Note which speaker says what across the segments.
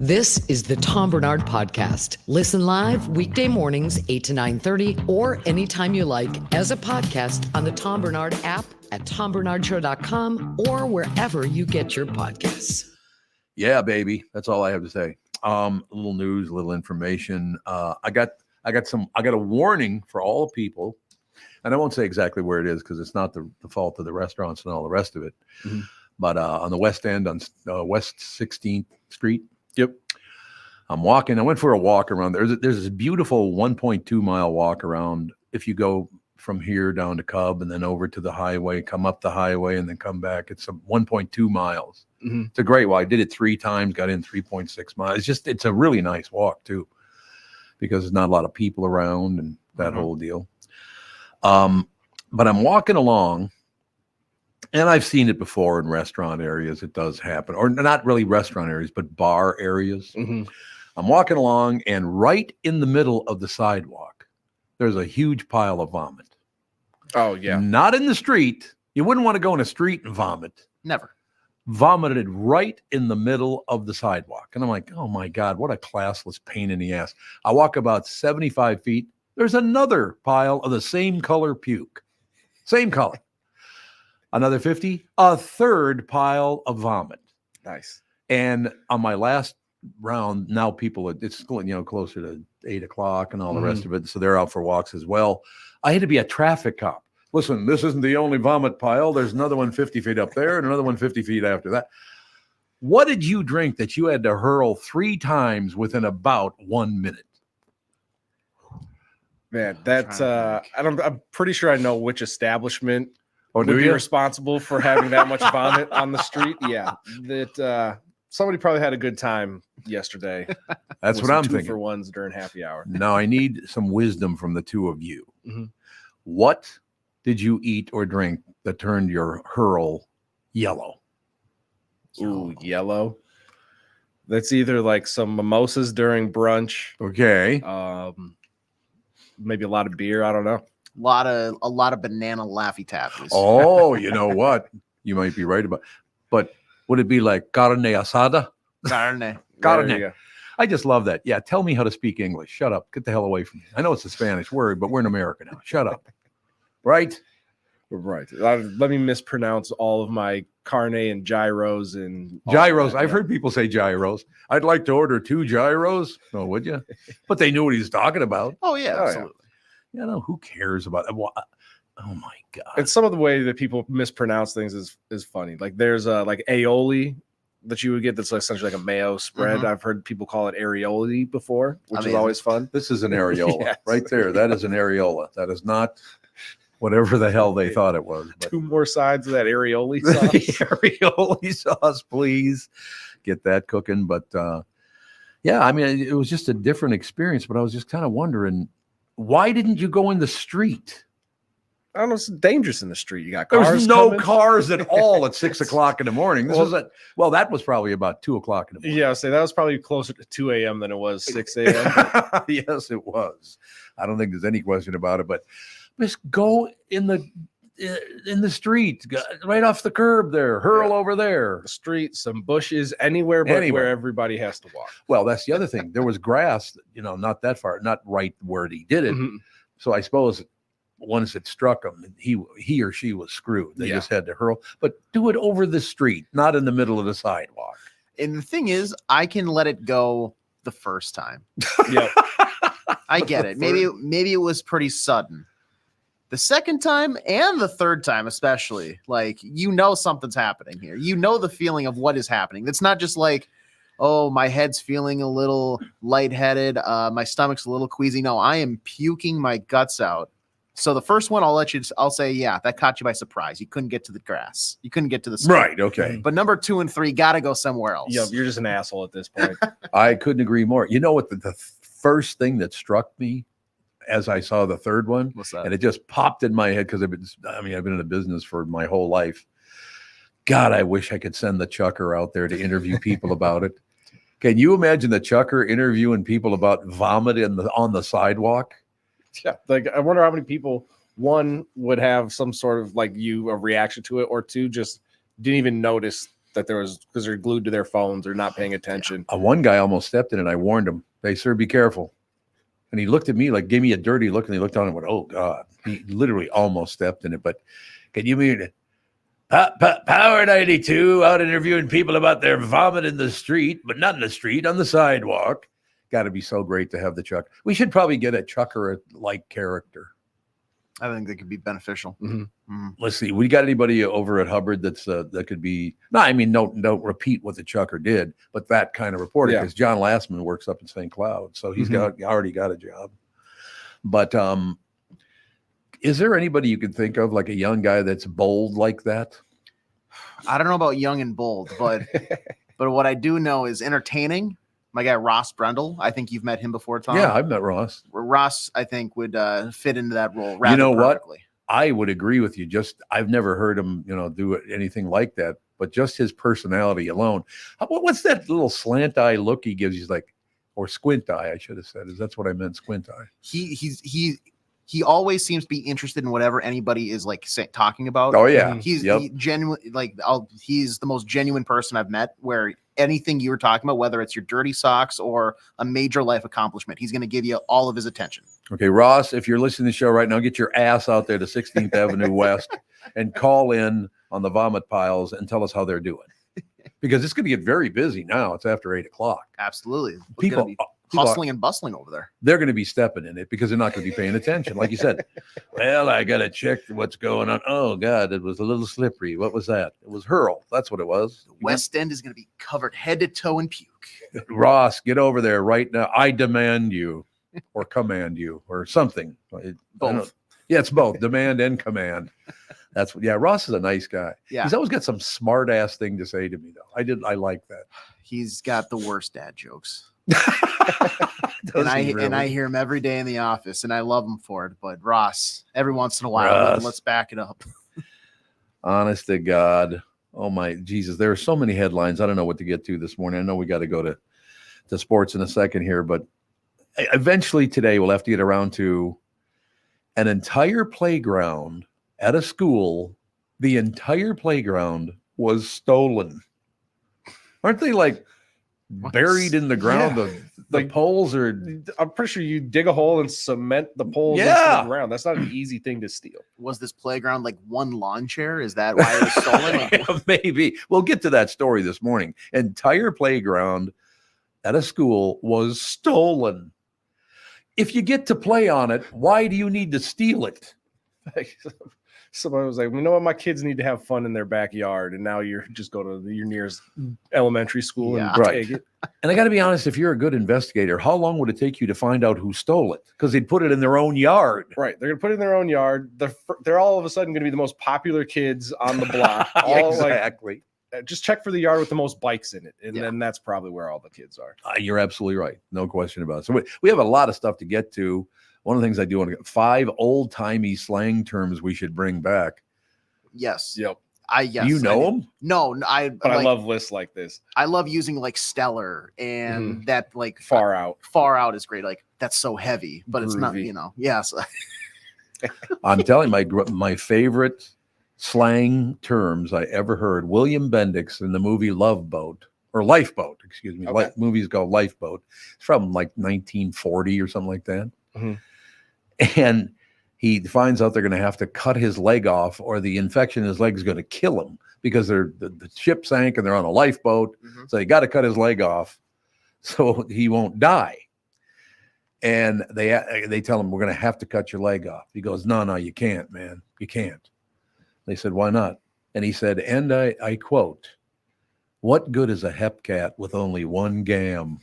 Speaker 1: This is the Tom Barnard Podcast. Listen live weekday mornings, 8 to 9:30, or anytime you like as a podcast on the Tom Barnard app at tombarnardshow.com or wherever you get your podcasts.
Speaker 2: Yeah, baby. That's all I have to say. A little news, a little information. I got a warning for all people, and I won't say exactly where it is because it's not the fault of the restaurants and all the rest of it. Mm-hmm. But on the West End on West 16th Street.
Speaker 3: Yep.
Speaker 2: I'm walking. I went for a walk around. There's this beautiful 1.2 mile walk around. If you go from here down to Cub and then over to the highway, come up the highway and then come back, it's 1.2 miles. Mm-hmm. It's a great walk. I did it 3 times, got in 3.6 miles. It's a really nice walk too, because there's not a lot of people around and that whole deal. But I'm walking along. And I've seen it before in restaurant areas. It does happen, or not really restaurant areas, but bar areas. Mm-hmm. I'm walking along, and right in the middle of the sidewalk, there's a huge pile of vomit.
Speaker 3: Oh, yeah.
Speaker 2: Not in the street. You wouldn't want to go in a street and vomit.
Speaker 4: Never.
Speaker 2: Vomited right in the middle of the sidewalk. And I'm like, oh, my God, what a classless pain in the ass. I walk about 75 feet. There's another pile of the same color puke. Same color. Another 50, a third pile of vomit.
Speaker 3: Nice.
Speaker 2: And on my last round, now people, it's closer to 8 o'clock and all the rest of it. So they're out for walks as well. I had to be a traffic cop. Listen, this isn't the only vomit pile. There's another one 50 feet up there and another one 50 feet after that. What did you drink that you had to hurl 3 times within about 1 minute?
Speaker 3: Man, that's I'm pretty sure I know which establishment would be responsible for having that much vomit on the street. Yeah, that somebody probably had a good time yesterday.
Speaker 2: That's what I'm thinking.
Speaker 3: 2-for-1s during happy hour.
Speaker 2: Now I need some wisdom from the two of you. Mm-hmm. What did you eat or drink that turned your hurl yellow?
Speaker 3: Ooh, yellow. That's either like some mimosas during brunch.
Speaker 2: Okay.
Speaker 3: Maybe a lot of beer. I don't know.
Speaker 4: A lot of banana Laffy Taffys.
Speaker 2: Oh, you know what? You might be right about. But would it be like carne asada?
Speaker 4: Carne.
Speaker 2: I just love that. Yeah, tell me how to speak English. Shut up. Get the hell away from me. I know it's a Spanish word, but we're in America now. Shut up. Right?
Speaker 3: Right. Let me mispronounce all of my carne and gyros and
Speaker 2: gyros. I've heard people say gyros. I'd like to order 2 gyros. Oh, would you? But they knew what he was talking about.
Speaker 4: Oh, yeah, absolutely.
Speaker 2: Yeah. You know, who cares about it? Oh my God.
Speaker 3: And some of the way that people mispronounce things is funny. Like there's like aioli that you would get that's essentially like a mayo spread. Mm-hmm. I've heard people call it areoli before, which is always fun.
Speaker 2: This is an areola. Yes. Right there. That is an areola. That is not whatever the hell they thought it was. But
Speaker 3: 2 more sides of that areoli sauce.
Speaker 2: Areoli sauce, please. Get that cooking. But yeah, I mean, it was just a different experience, but I was just kind of wondering, why didn't you go in the street?
Speaker 3: I don't know. It's dangerous in the street. You got cars.
Speaker 2: There's no cars at all at 6 o'clock in the morning. That was probably about 2 o'clock in the morning.
Speaker 3: Yeah, I'll say that was probly closer to 2 a.m. than it was 6 a.m.
Speaker 2: Yes, it was. I don't think there's any question about it. But just go in the street, right off the curb there, hurl over there.
Speaker 3: The street, some bushes, anywhere but where everybody has to walk.
Speaker 2: Well, that's the other thing. There was grass, not that far, not right where he did it. Mm-hmm. So I suppose once it struck him, he or she was screwed. They just had to hurl. But do it over the street, not in the middle of the sidewalk.
Speaker 4: And the thing is, I can let it go the first time.
Speaker 3: Yeah,
Speaker 4: I get it. Maybe it was pretty sudden. The second time and the third time, especially, like, something's happening here. The feeling of what is happening. It's not just like, oh, my head's feeling a little lightheaded. My stomach's a little queasy. No, I am puking my guts out. So the first one, I'll say, yeah, that caught you by surprise. You couldn't get to the grass. You couldn't get to the street.
Speaker 2: Right. Okay.
Speaker 4: But number 2 and 3 got to go somewhere else.
Speaker 3: Yeah, you're just an asshole at this point.
Speaker 2: I couldn't agree more. You know what? The first thing that struck me as I saw the third one,
Speaker 4: what's that?
Speaker 2: And it just popped in my head because I've been in the business for my whole life. God, I wish I could send the chucker out there to interview people about it. Can you imagine the chucker interviewing people about vomit on the sidewalk?
Speaker 3: Yeah, like I wonder how many people, 1, would have some sort of like a reaction to it, or 2, just didn't even notice that there was, because they're glued to their phones or not paying attention.
Speaker 2: One guy almost stepped in it. I warned him. They, sir, be careful. And he looked at me like, gave me a dirty look, and he looked down and went, oh, God. He literally almost stepped in it. But can you mean it? Power 92 out interviewing people about their vomit in the street, but not in the street, on the sidewalk. Got to be so great to have the Chuck. We should probably get a Chucker-like character.
Speaker 4: I think that could be beneficial.
Speaker 2: Let's see. We got anybody over at Hubbard that's that could be? No, I mean, don't repeat what the Chucker did, but that kind of reporting, because John Lastman works up in St. Cloud, so he's already got a job. But is there anybody you can think of, like a young guy that's bold like that?
Speaker 4: I don't know about young and bold, but but what I do know is entertaining. My guy Ross Brendel. I think you've met him before, Tom.
Speaker 2: Yeah, I've met Ross.
Speaker 4: Ross, I think, would fit into that role.
Speaker 2: You know
Speaker 4: perfectly.
Speaker 2: What? I would agree with you. I've never heard him, do anything like that. But just his personality alone. What's that little slant eye look he gives? He's like, or squint eye, I should have said. That's what I meant, squint eye.
Speaker 4: He always seems to be interested in whatever anybody is talking about.
Speaker 2: Oh yeah,
Speaker 4: he's genuine. He's the most genuine person I've met. Where anything you were talking about, whether it's your dirty socks or a major life accomplishment, he's going to give you all of his attention.
Speaker 2: Okay, Ross, if you're listening to the show right now, get your ass out there to 16th Avenue West and call in on the vomit piles and tell us how they're doing. Because it's going to get very busy now. It's after 8:00.
Speaker 4: Absolutely,
Speaker 2: People
Speaker 4: hustling and bustling over there.
Speaker 2: They're going to be stepping in it because they're not going to be paying attention. Like you said, well, I got to check what's going on. Oh, God, it was a little slippery. What was that? It was hurl. That's what it was.
Speaker 4: The West End is going to be covered head to toe in puke.
Speaker 2: Ross, get over there right now. I demand you or command you or something.
Speaker 4: Both.
Speaker 2: Yeah, it's both. Demand and command. That's what. Yeah, Ross is a nice guy. Yeah. He's always got some smart ass thing to say to me, though. I like that.
Speaker 4: He's got the worst dad jokes. and I hear him every day in the office, and I love him for it. But Ross, every once in a while, let's back it up.
Speaker 2: Honest to God, oh my Jesus, there are so many headlines. I don't know what to get to this morning. I know we got to go to sports in a second here, but eventually today we'll have to get around to an entire playground at a school. The entire playground was stolen. Aren't they like buried in the ground?
Speaker 3: Yeah.
Speaker 2: The poles are.
Speaker 3: I'm pretty sure you dig a hole and cement the poles into the ground. That's not an easy thing to steal.
Speaker 4: Was this playground like one lawn chair? Is that why it was stolen?
Speaker 2: Maybe. We'll get to that story this morning. Entire playground at a school was stolen. If you get to play on it, why do you need to steal it?
Speaker 3: Somebody was like, you know what, my kids need to have fun in their backyard, and now you're just go to your nearest elementary school and take it.
Speaker 2: And I got to be honest, if you're a good investigator, how long would it take you to find out who stole it? Because they'd put it in their own yard.
Speaker 3: Right. They're going to put it in their own yard. They're all of a sudden going to be the most popular kids on the block.
Speaker 2: Exactly.
Speaker 3: Just check for the yard with the most bikes in it, and then that's probably where all the kids are.
Speaker 2: You're absolutely right. No question about it. So we have a lot of stuff to get to. One of the things I do want to get 5 old-timey slang terms we should bring back.
Speaker 4: Yes.
Speaker 3: Yep.
Speaker 2: Do you know them?
Speaker 4: No,
Speaker 3: I love lists like this.
Speaker 4: I love using like stellar and that like
Speaker 3: far out.
Speaker 4: Far out is great. Like that's so heavy, but it's not, Yes.
Speaker 2: I'm telling you, my favorite slang terms I ever heard. William Bendix in the movie Lifeboat, excuse me.
Speaker 3: Okay.
Speaker 2: Movies called Lifeboat. It's from like 1940 or something like that.
Speaker 3: Mm-hmm.
Speaker 2: And he finds out they're going to have to cut his leg off, or the infection in his leg is going to kill him because the ship sank and they're on a lifeboat. Mm-hmm. So they got to cut his leg off so he won't die. And they tell him, we're going to have to cut your leg off. He goes, no, you can't, man. You can't. They said, why not? And he said, and I quote, what good is a hepcat with only one gam?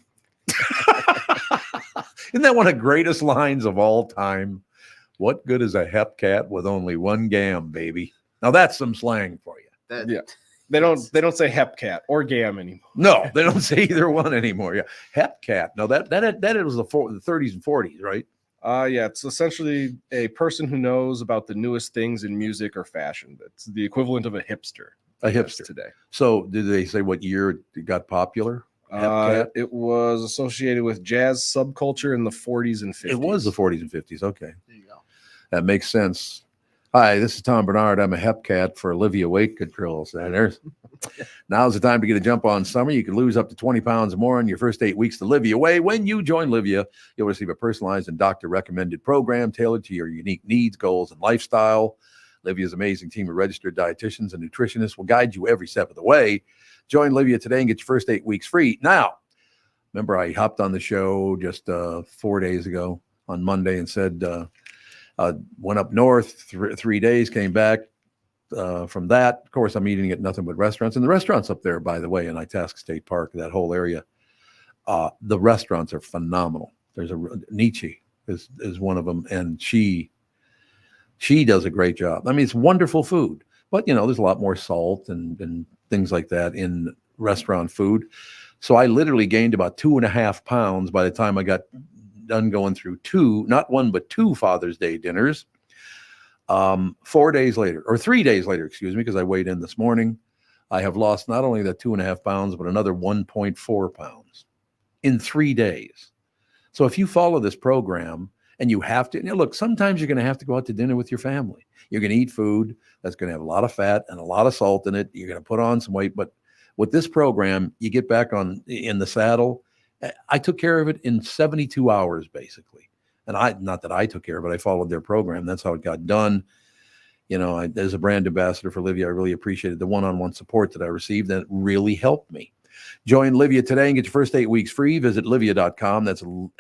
Speaker 2: Isn't that one of the greatest lines of all time? What good is a hepcat with only one gam, baby? Now that's some slang for you.
Speaker 3: They don't say hepcat or gam anymore.
Speaker 2: No, they don't say either one anymore. Yeah, hepcat. No, that was the 30s and 40s, right?
Speaker 3: It's essentially a person who knows about the newest things in music or fashion. It's the equivalent of a hipster.
Speaker 2: A hipster
Speaker 3: today.
Speaker 2: So did they say what year it got popular?
Speaker 3: It was associated with jazz subculture in the 40s and 50s.
Speaker 2: It was the 40s and 50s. Okay.
Speaker 4: There you go.
Speaker 2: That makes sense. Hi, this is Tom Barnard. I'm a hep cat for Olivia Weight Control Centers. Now's the time to get a jump on summer. You can lose up to 20 pounds or more in your first 8 weeks to Livia Way. When you join Livia, you'll receive a personalized and doctor-recommended program tailored to your unique needs, goals, and lifestyle. Livia's amazing team of registered dietitians and nutritionists will guide you every step of the way. Join Livia today and get your first 8 weeks free. Now, remember I hopped on the show just 4 days ago on Monday and said, went up north 3 days, came back from that. Of course, I'm eating at nothing but restaurants. And the restaurants up there, by the way, in Itasca State Park, that whole area, the restaurants are phenomenal. There's Nietzsche is one of them, and she does a great job. I mean, it's wonderful food, but, there's a lot more salt and things like that in restaurant food. So I literally gained about 2.5 pounds by the time I got done going through not one, but two Father's Day dinners. 4 days later, or 3 days later, excuse me, because I weighed in this morning, I have lost not only that 2.5 pounds, but another 1.4 pounds in 3 days. So if you follow this program and you have to, look, sometimes you're going to have to go out to dinner with your family. You're going to eat food that's going to have a lot of fat and a lot of salt in it. You're going to put on some weight, but with this program, you get back in the saddle. I took care of it in 72 hours, basically. And not that I took care of it, I followed their program. That's how it got done. As a brand ambassador for Livia, I really appreciated the one-on-one support that I received, and it really helped me. Join Livia today and get your first 8 weeks free. Visit livia.com. That's LIVEA.com,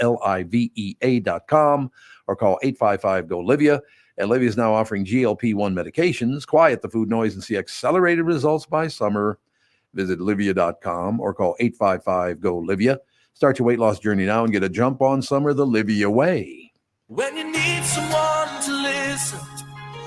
Speaker 2: or call 855-GO-LIVIA. And Livia is now offering GLP-1 medications. Quiet the food noise and see accelerated results by summer. Visit livia.com or call 855-GO-LIVIA. Start your weight loss journey now and get a jump on summer the Livia way.
Speaker 5: When you need someone to listen,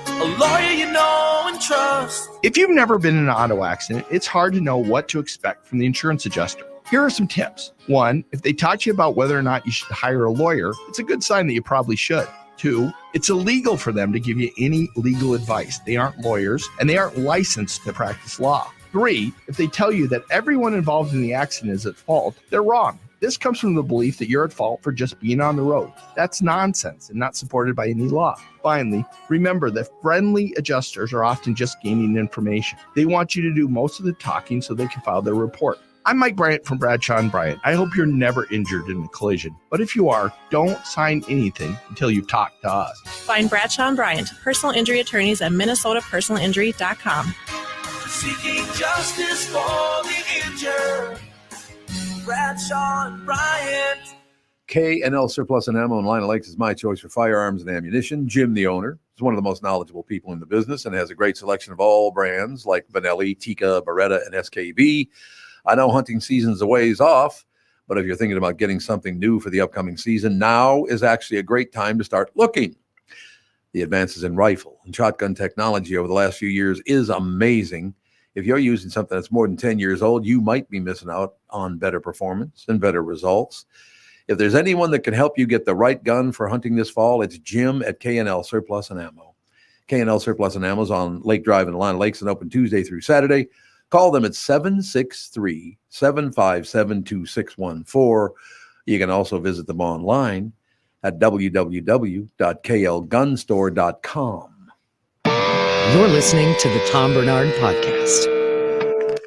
Speaker 5: a lawyer you know and trust.
Speaker 6: If you've never been in an auto accident, it's hard to know what to expect from the insurance adjuster. Here are some tips. 1, if they taught you about whether or not you should hire a lawyer, it's a good sign that you probably should. 2, it's illegal for them to give you any legal advice. They aren't lawyers and they aren't licensed to practice law. 3, if they tell you that everyone involved in the accident is at fault, they're wrong. This comes from the belief that you're at fault for just being on the road. That's nonsense and not supported by any law. Finally, remember that friendly adjusters are often just gaining information. They want you to do most of the talking so they can file their report. I'm Mike Bryant from Bradshaw & Bryant. I hope you're never injured in a collision. But if you are, don't sign anything until you've talked to us.
Speaker 7: Find Bradshaw & Bryant, personal injury attorneys at minnesotapersonalinjury.com.
Speaker 5: Seeking justice for the injured. Bradshaw and Bryant.
Speaker 2: K&L Surplus and Ammo in Lina Lakes is my choice for firearms and ammunition. Jim, the owner, is one of the most knowledgeable people in the business and has a great selection of all brands like Benelli, Tikka, Beretta, and SKB. I know hunting season's a ways off, but if you're thinking about getting something new for the upcoming season, now is actually a great time to start looking. The advances in rifle and shotgun technology over the last few years is amazing. If you're using something that's more than 10 years old, you might be missing out on better performance and better results. If there's anyone that can help you get the right gun for hunting this fall, it's Jim at K&L Surplus and Ammo. K&L Surplus and Ammo is on Lake Drive in Lina Lakes and open Tuesday through Saturday. Call them at 763-757-2614. You can also visit them online at www.klgunstore.com.
Speaker 1: You're listening to the Tom Barnard Podcast.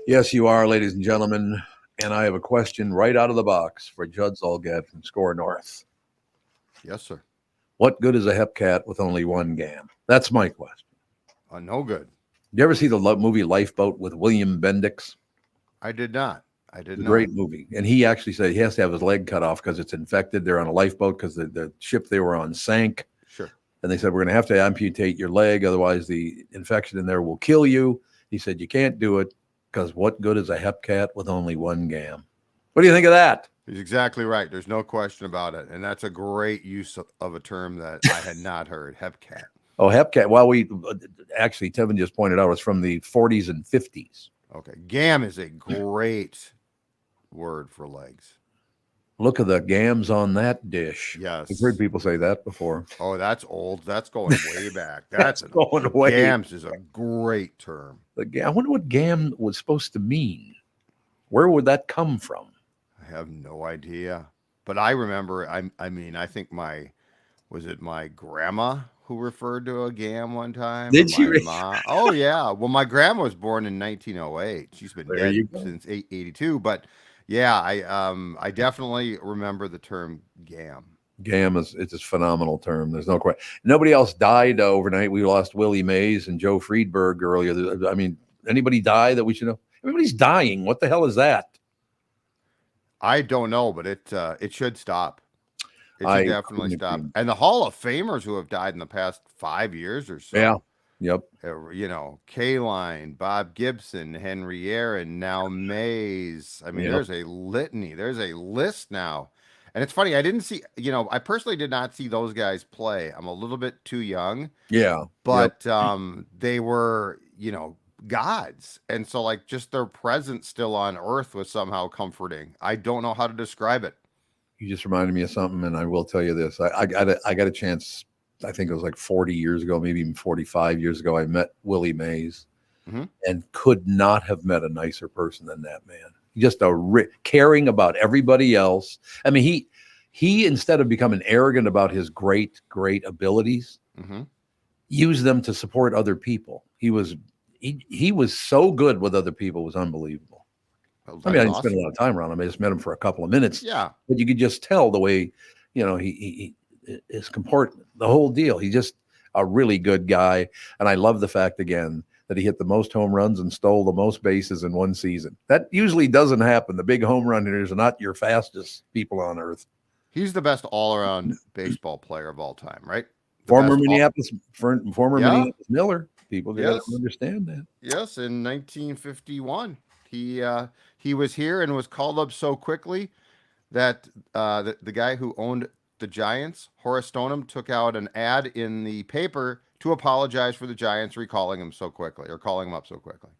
Speaker 2: Yes, you are, ladies and gentlemen. And I have a question right out of the box for Judd Zulgad from SKOR North.
Speaker 8: Yes, sir.
Speaker 2: What good is a hep cat with only one gam? That's my question.
Speaker 8: No good.
Speaker 2: Did you ever see the movie Lifeboat with William Bendix?
Speaker 8: I did not. I did not.
Speaker 2: Great movie. And he actually said he has to have his leg cut off because it's infected. They're on a lifeboat because the ship they were on sank.
Speaker 8: Sure.
Speaker 2: And they said, we're going to have to amputate your leg. Otherwise, the infection in there will kill you. He said, you can't do it because what good is a hep cat with only one gam? What do you think of that?
Speaker 8: He's exactly right. There's no question about it. And that's a great use of a term that I had not heard, hep cat.
Speaker 2: Oh, hep cat. Well, we actually, Tevin just pointed out it's from the 40s and 50s.
Speaker 8: Okay. Gam is a great word for legs.
Speaker 2: Look at the gams on that dish.
Speaker 8: Yes.
Speaker 2: I've heard people say that before.
Speaker 8: Oh, that's old. That's going way back.
Speaker 2: That's going way.
Speaker 8: Gams is a great term.
Speaker 2: I wonder what gam was supposed to mean. Where would that come from?
Speaker 8: I have no idea. But I remember, I think my grandma who referred to a GAM one time.
Speaker 2: Did she?
Speaker 8: Mom. Oh yeah. Well, my grandma was born in 1908. She's been
Speaker 2: There
Speaker 8: dead
Speaker 2: you go.
Speaker 8: since 882. But yeah, I definitely remember the term GAM.
Speaker 2: GAM it's a phenomenal term. There's no question. Nobody else died overnight. We lost Willie Mays and Joe Friedberg earlier. I mean, anybody die that we should know? Everybody's dying. What the hell is that?
Speaker 8: I don't know, but it should stop. It should definitely stop. And the Hall of Famers who have died in the past 5 years or so.
Speaker 2: Yeah. Yep.
Speaker 8: You know, K-Line, Bob Gibson, Henry Aaron, now Mays. I mean, there's a litany. There's a list now. And it's funny, I didn't see, you know, I personally did not see those guys play. I'm a little bit too young.
Speaker 2: Yeah.
Speaker 8: But they were, you know, gods. And so like just their presence still on earth was somehow comforting. I don't know how to describe it.
Speaker 2: You just reminded me of something, and I will tell you this. I got a chance, I think it was like 40 years ago, maybe even 45 years ago. I met Willie Mays and could not have met a nicer person than that man. Just caring about everybody else. I mean, he instead of becoming arrogant about his great abilities, used them to support other people. He was so good with other people. It was unbelievable.
Speaker 8: Well,
Speaker 2: I mean, I didn't spend a lot of time around him. I just met him for a couple of minutes.
Speaker 8: Yeah,
Speaker 2: but you could just tell the way, you know, he his comportment, the whole deal. He's just a really good guy, and I love the fact again that he hit the most home runs and stole the most bases in one season. That usually doesn't happen. The big home run hitters are not your fastest people on earth.
Speaker 8: He's the best all-around baseball player of all time, right?
Speaker 2: Former Minneapolis Miller. People got to understand that.
Speaker 8: Yes, in 1951, he was here and was called up so quickly that the guy who owned the Giants, Horace Stoneham, took out an ad in the paper to apologize for the Giants recalling him so quickly, or calling him up so quickly.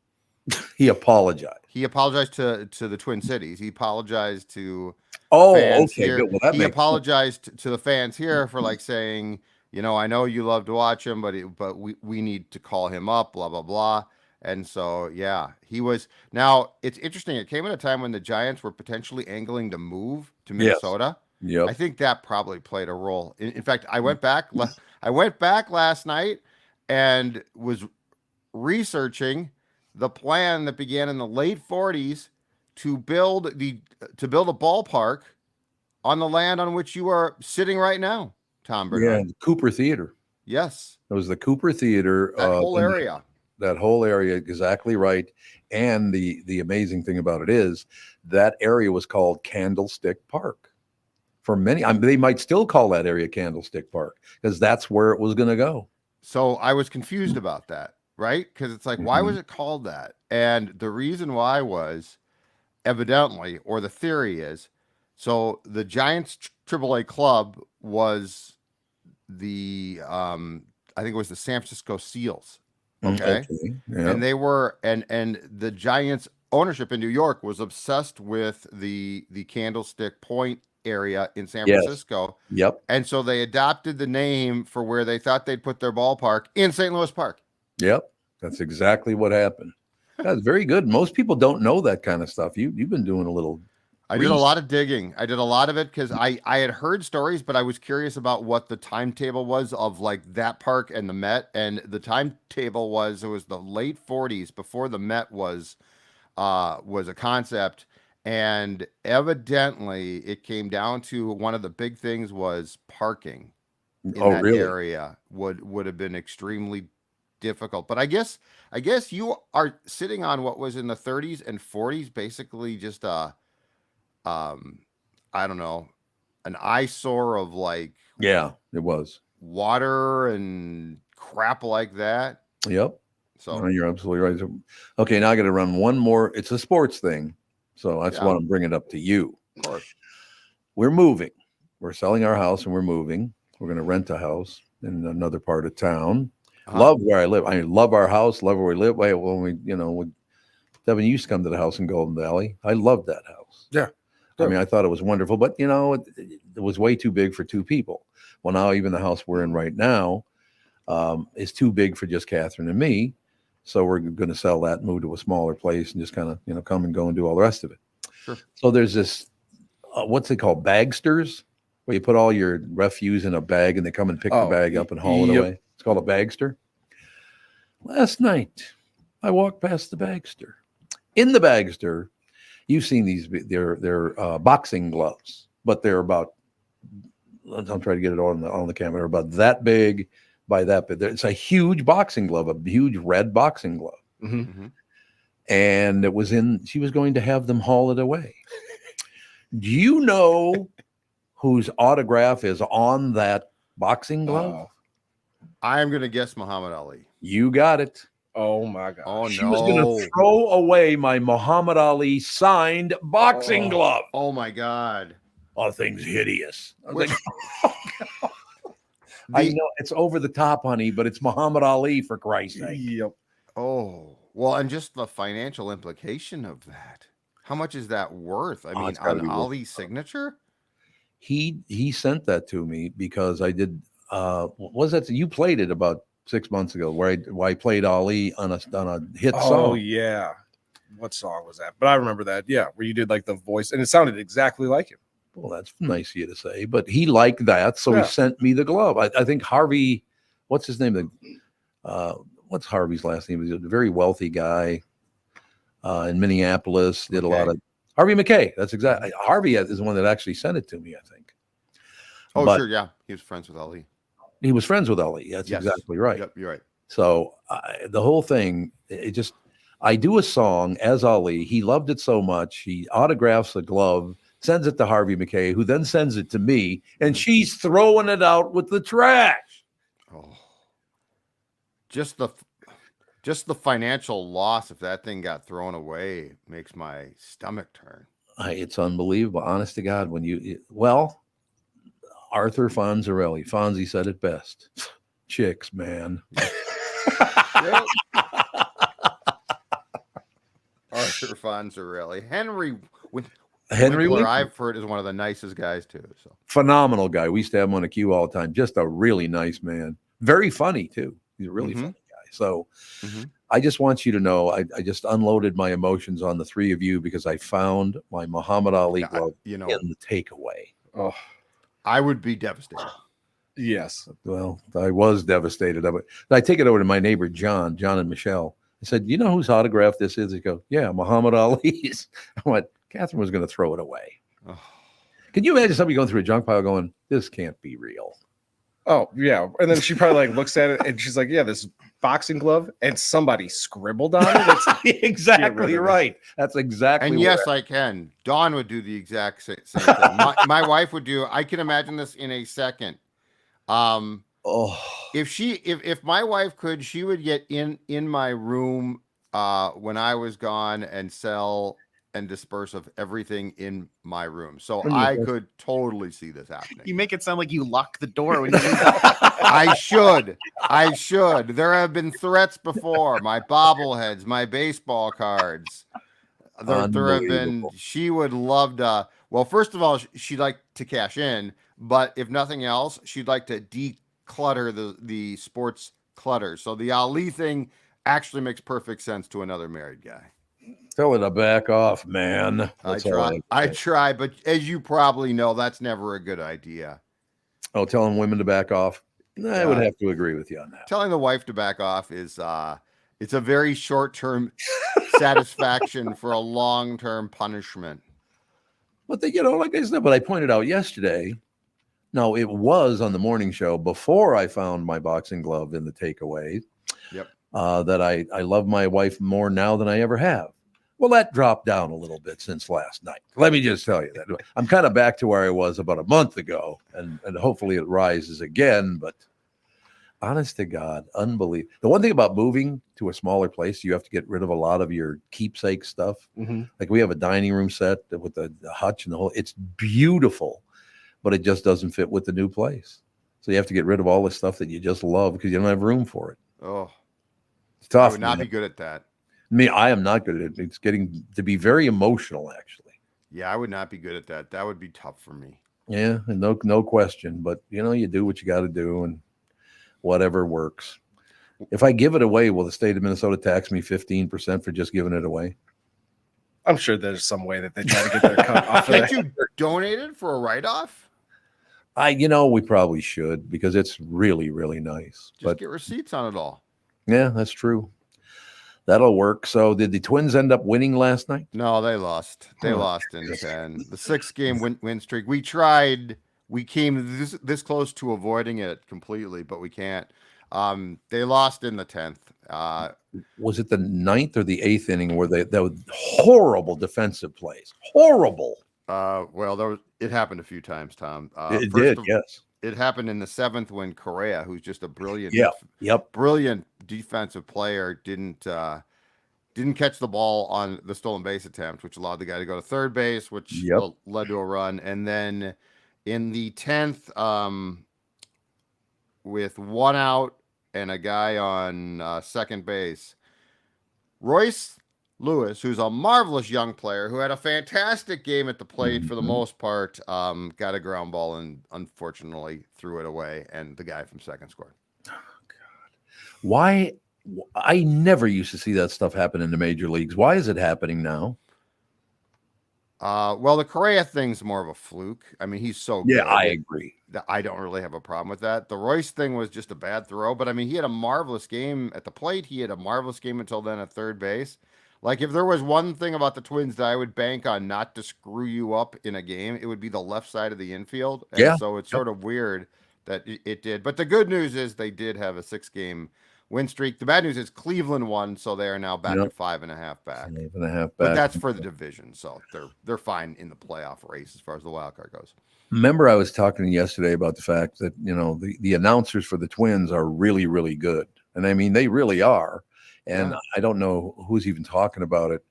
Speaker 2: He apologized.
Speaker 8: He apologized to the Twin Cities. He apologized to
Speaker 2: fans
Speaker 8: here.
Speaker 2: Good. Well,
Speaker 8: he apologized to the fans here for like saying, you know, I know you love to watch him, but we need to call him up, blah, blah, blah. And so, yeah, he was. Now, it's interesting. It came at a time when the Giants were potentially angling to move to Minnesota.
Speaker 2: Yeah,
Speaker 8: I think that probably played a role. In fact, I went back last night and was researching the plan that began in the late 40s to build a ballpark on the land on which you are sitting right now, Tom Barnard.
Speaker 2: Yeah, the Cooper Theater.
Speaker 8: Yes.
Speaker 2: It was the Cooper Theater.
Speaker 8: That whole area.
Speaker 2: That whole area, exactly right. And the amazing thing about it is that area was called Candlestick Park. For many, they might still call that area Candlestick Park because that's where it was going to go.
Speaker 8: So I was confused about that, right? Because it's like, why was it called that? And the reason why was evidently, or the theory is, so the Giants AAA club was the, I think it was the San Francisco Seals. Okay.
Speaker 2: Yeah.
Speaker 8: And they were, and the Giants ownership in New York was obsessed with the Candlestick Point area in San Francisco.
Speaker 2: Yep.
Speaker 8: And so they adopted the name for where they thought they'd put their ballpark in St. Louis Park.
Speaker 2: Yep. That's exactly what happened. That's very good. Most people don't know that kind of stuff. You've been doing a little.
Speaker 8: I did a lot of digging. I did a lot of it because I had heard stories, but I was curious about what the timetable was of like that park and the Met. And the timetable was, it was the late 40s before the Met was a concept. And evidently it came down to one of the big things was parking in that area would have been extremely difficult. But I guess you are sitting on what was in the 30s and 40s, basically just I don't know, an eyesore of like,
Speaker 2: yeah, it was
Speaker 8: water and crap like that.
Speaker 2: Yep.
Speaker 8: So
Speaker 2: no, you're absolutely right. So, okay, now I got to run one more. It's a sports thing. So that's why I'm bringing it up to you.
Speaker 8: Of course.
Speaker 2: We're moving. We're selling our house and we're moving. We're going to rent a house in another part of town. Love where I live. I love our house. Love where we live. When Devin used to come to the house in Golden Valley. I loved that house.
Speaker 3: Yeah.
Speaker 2: I mean, I thought it was wonderful, but it was way too big for two people. Well, now even the house we're in right now is too big for just Catherine and me. So we're going to sell that, move to a smaller place, and just kind of, come and go and do all the rest of it.
Speaker 8: Sure.
Speaker 2: So there's this, what's it called? Bagsters. where you put all your refuse in a bag and they come and pick the bag up and haul it away. It's called a bagster. Last night, I walked past the bagster. In the bagster, you've seen these, they're boxing gloves, but they're about, I'm trying to get it on the camera, they're about that big by that big. It's a huge boxing glove, a huge red boxing glove. And it was she was going to have them haul it away. Do you know whose autograph is on that boxing glove?
Speaker 8: I am going to guess Muhammad Ali.
Speaker 2: You got it.
Speaker 3: Oh my God.
Speaker 8: Oh,
Speaker 2: she was going to throw away my Muhammad Ali signed boxing glove.
Speaker 8: Oh my God.
Speaker 2: Oh, thing's hideous. I was like, I know it's over the top, honey, but it's Muhammad Ali, for Christ's sake.
Speaker 3: Yep.
Speaker 8: Oh, well, and just the financial implication of that. How much is that worth? I mean, on Ali's signature?
Speaker 2: He sent that to me because I did. Was that you played it about 6 months ago where I played Ali on a hit song?
Speaker 3: Oh yeah, what song was that? But I remember that. Yeah, where you did like the voice, and it sounded exactly like him.
Speaker 2: Well, that's nice of you to say, but he liked that, so he sent me the glove. I think Harvey, what's his name? What's Harvey's last name? He's a very wealthy guy in Minneapolis. Did a lot of Harvey McKay. That's exactly. Harvey is the one that actually sent it to me, I think.
Speaker 8: Oh, sure, yeah, he was friends with Ali.
Speaker 2: He was friends with Ali. That's exactly right.
Speaker 8: Yep, you're right.
Speaker 2: So the whole thing, I do a song as Ali. He loved it so much. He autographs a glove, sends it to Harvey McKay, who then sends it to me, and she's throwing it out with the trash.
Speaker 8: Oh, just the financial loss if that thing got thrown away makes my stomach turn.
Speaker 2: It's unbelievable. Honest to God, Arthur Fonzie said it best. Chicks, man.
Speaker 8: Arthur Fonzie, Henry
Speaker 2: Winkler,
Speaker 8: I've heard, is one of the nicest guys too. So
Speaker 2: phenomenal guy. We used to have him on a queue all the time. Just a really nice man. Very funny too. He's a really funny guy. So I just want you to know, I just unloaded my emotions on the three of you because I found my Muhammad Ali glove in the takeaway.
Speaker 3: Oh,
Speaker 8: I would be devastated.
Speaker 3: Yes.
Speaker 2: Well, I was devastated of it. I take it over to my neighbor, John and Michelle. I said, you know whose autograph this is? He goes, yeah, Muhammad Ali's. I went, Catherine was going to throw it away. Oh. Can you imagine somebody going through a junk pile going, this can't be real?
Speaker 3: Oh, yeah. And then she probably looks at it and she's like, yeah, this boxing glove, and somebody scribbled on it.
Speaker 2: Exactly right. That's exactly.
Speaker 8: And yes, I can. Dawn would do the exact same thing. My wife would do. I can imagine this in a second. If my wife could, she would get in my room when I was gone and sell and disperse of everything in my room. So I could totally see this happening.
Speaker 4: You make it sound like you lock the door when you do
Speaker 8: that. I should. There have been threats before. My bobbleheads, my baseball cards. There have been. She would love to. Well, first of all, she'd like to cash in, but if nothing else, she'd like to declutter the sports clutter. So the Ali thing actually makes perfect sense to another married guy.
Speaker 2: Tell her to back off, man.
Speaker 8: I try, but as you probably know, that's never a good idea.
Speaker 2: Oh, telling women to back off? I would have to agree with you on that.
Speaker 8: Telling the wife to back off is it's a very short-term satisfaction for a long-term punishment.
Speaker 2: But like I said, but I pointed out yesterday. No, it was on the morning show before I found my boxing glove in the takeaway.
Speaker 8: Yep.
Speaker 2: That I love my wife more now than I ever have. Well, that dropped down a little bit since last night. Let me just tell you that. I'm kind of back to where I was about a month ago, and hopefully it rises again. But honest to God, unbelievable. The one thing about moving to a smaller place, you have to get rid of a lot of your keepsake stuff. Like we have a dining room set with the hutch and the whole. It's beautiful, but it just doesn't fit with the new place. So you have to get rid of all the stuff that you just love because you don't have room for it.
Speaker 8: Oh,
Speaker 2: it's tough.
Speaker 8: I would not be good at that.
Speaker 2: I am not good at it. It's getting to be very emotional, actually.
Speaker 8: Yeah, I would not be good at that. That would be tough for me.
Speaker 2: Yeah, and no question. But you do what you got to do, and whatever works. If I give it away, will the state of Minnesota tax me 15% for just giving it away?
Speaker 3: I'm sure there's some way that they try to get their cut off.
Speaker 8: Can't you donate it for a write-off?
Speaker 2: We probably should because it's really, really nice.
Speaker 8: Just get receipts on it all.
Speaker 2: Yeah, that's true. That'll work. So did the Twins end up winning last night?
Speaker 8: No, they lost. They lost in 10. The 6-game win streak. We tried. We came this close to avoiding it completely, but we can't. They lost in the 10th.
Speaker 2: Was it the 9th or the 8th inning where that was horrible defensive plays? Horrible.
Speaker 8: Well, it happened a few times, Tom.
Speaker 2: It did, yes.
Speaker 8: It happened in the 7th when Correa, who's just a brilliant, brilliant defensive player, didn't catch the ball on the stolen base attempt, which allowed the guy to go to third base, which led to a run. And then in the 10th, with 1 out and a guy on second base, Royce Lewis, who's a marvelous young player who had a fantastic game at the plate for the most part, got a ground ball and unfortunately threw it away, and the guy from second scored.
Speaker 2: Oh, God. Why? I never used to see that stuff happen in the major leagues. Why is it happening now?
Speaker 8: Well, the Correa thing's more of a fluke. I mean, he's so good.
Speaker 2: Yeah, I agree.
Speaker 8: I don't really have a problem with that. The Royce thing was just a bad throw, but I mean, he had a marvelous game at the plate. He had a marvelous game until then at third base. Like, if there was one thing about the Twins that I would bank on not to screw you up in a game, it would be the left side of the infield. And so it's sort of weird that it did. But the good news is they did have a 6-game win streak. The bad news is Cleveland won, so they are now back to 5.5 back.
Speaker 2: 5.5 back.
Speaker 8: But that's for the division, so they're fine in the playoff race as far as the wild card goes.
Speaker 2: Remember, I was talking yesterday about the fact that, the announcers for the Twins are really, really good. And I mean, they really are. And I don't know who's even talking about it,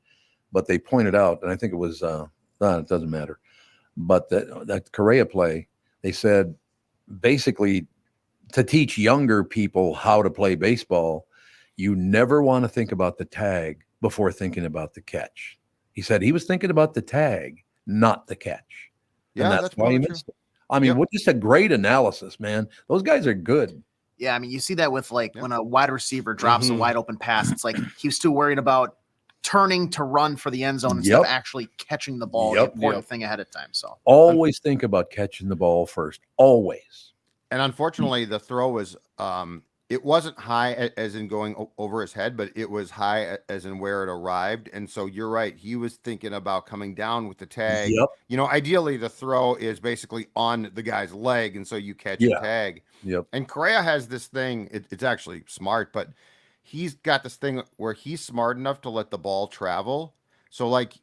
Speaker 2: but they pointed out, and I think it was, it doesn't matter, but that Correa play, they said basically to teach younger people how to play baseball, you never want to think about the tag before thinking about the catch. He said he was thinking about the tag, not the catch.
Speaker 8: Yeah,
Speaker 2: and that's why he missed it. I mean, just a great analysis, man. Those guys are good.
Speaker 4: Yeah, I mean, you see that with when a wide receiver drops a wide open pass. It's like he was too worried about turning to run for the end zone instead of actually catching the ball, the important thing ahead of time. So
Speaker 2: always think about catching the ball first. Always.
Speaker 8: And unfortunately, the throw was it wasn't high as in going over his head, but it was high as in where it arrived. And so you're right. He was thinking about coming down with the tag. Ideally the throw is basically on the guy's leg. And so you catch the tag. And Correa has this thing. It's actually smart, but he's got this thing where he's smart enough to let the ball travel. So like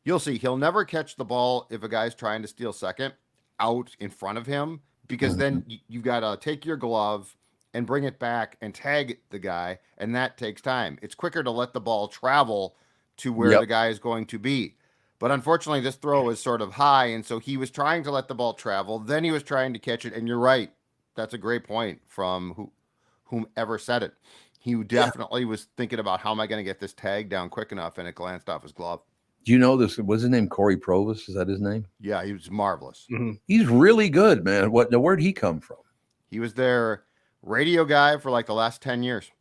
Speaker 8: you'll see, he'll never catch the ball if a guy's trying to steal second out in front of him, because then you've got to take your glove and bring it back and tag the guy, and that takes time. It's quicker to let the ball travel to where the guy is going to be. But unfortunately, this throw is sort of high, and so he was trying to let the ball travel. Then he was trying to catch it, and you're right. That's a great point from whomever said it. He definitely was thinking about, how am I going to get this tag down quick enough, and it glanced off his glove.
Speaker 2: Do you know this? Was his name Corey Provis? Is that his name?
Speaker 8: Yeah, he was marvelous.
Speaker 2: He's really good, man. Where'd he come from?
Speaker 8: He was their radio guy for like the last 10 years.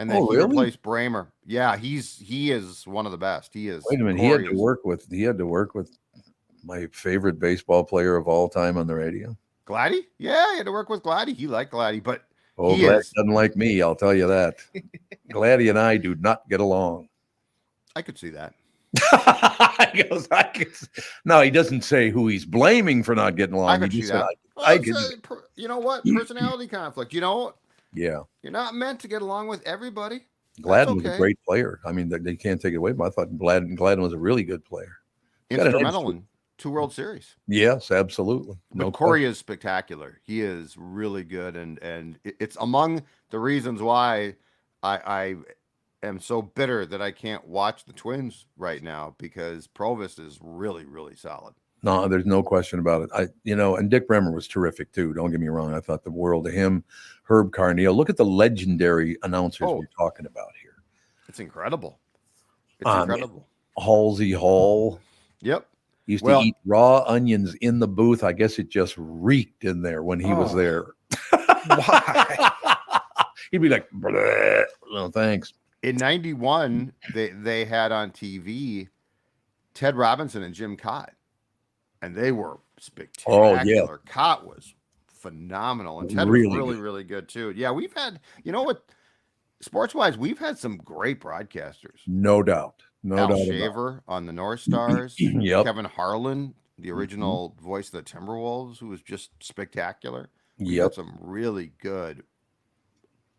Speaker 8: And then he replaced Bramer. Yeah, he is one of the best. He is.
Speaker 2: Wait a minute, he had to work with my favorite baseball player of all time on the radio.
Speaker 8: Gladdy? Yeah, he had to work with Gladdy. He liked Gladdy, but
Speaker 2: Gladdy doesn't like me, I'll tell you that. Gladdy and I do not get along.
Speaker 8: I could see that.
Speaker 2: He goes, no, he doesn't say who he's blaming for not getting along.
Speaker 8: I could see that. You know what? Personality conflict. You know,
Speaker 2: yeah,
Speaker 8: you're not meant to get along with everybody.
Speaker 2: Gladden was a great player. I mean, they can't take it away, but I thought Gladden was a really good player.
Speaker 8: Instrumental in 2 World Series.
Speaker 2: Yes, absolutely.
Speaker 8: But Corey is spectacular. He is really good, and it's among the reasons why I am so bitter that I can't watch the Twins right now, because Provis is really, really solid.
Speaker 2: No, there's no question about it. And Dick Bremer was terrific too. Don't get me wrong. I thought the world of him. Herb Carneal. Look at the legendary announcers we're talking about here.
Speaker 8: It's incredible. It's incredible.
Speaker 2: Halsey Hall.
Speaker 8: Yep.
Speaker 2: Used to eat raw onions in the booth. I guess it just reeked in there when he was there.
Speaker 3: Why?
Speaker 2: He'd be like, no, thanks.
Speaker 8: In 91, they had on TV Ted Robinson and Jim Cott, and they were spectacular. Cott was phenomenal, and Ted
Speaker 2: Really
Speaker 8: was really,
Speaker 2: good.
Speaker 8: really good too. Yeah, we've had, you know what, sports-wise, we've had some great broadcasters.
Speaker 2: No doubt. No
Speaker 8: Al
Speaker 2: doubt about it.
Speaker 8: Shaver on the North Stars.
Speaker 2: Yep.
Speaker 8: Kevin Harlan, the original voice of the Timberwolves, who was just spectacular. We had some really good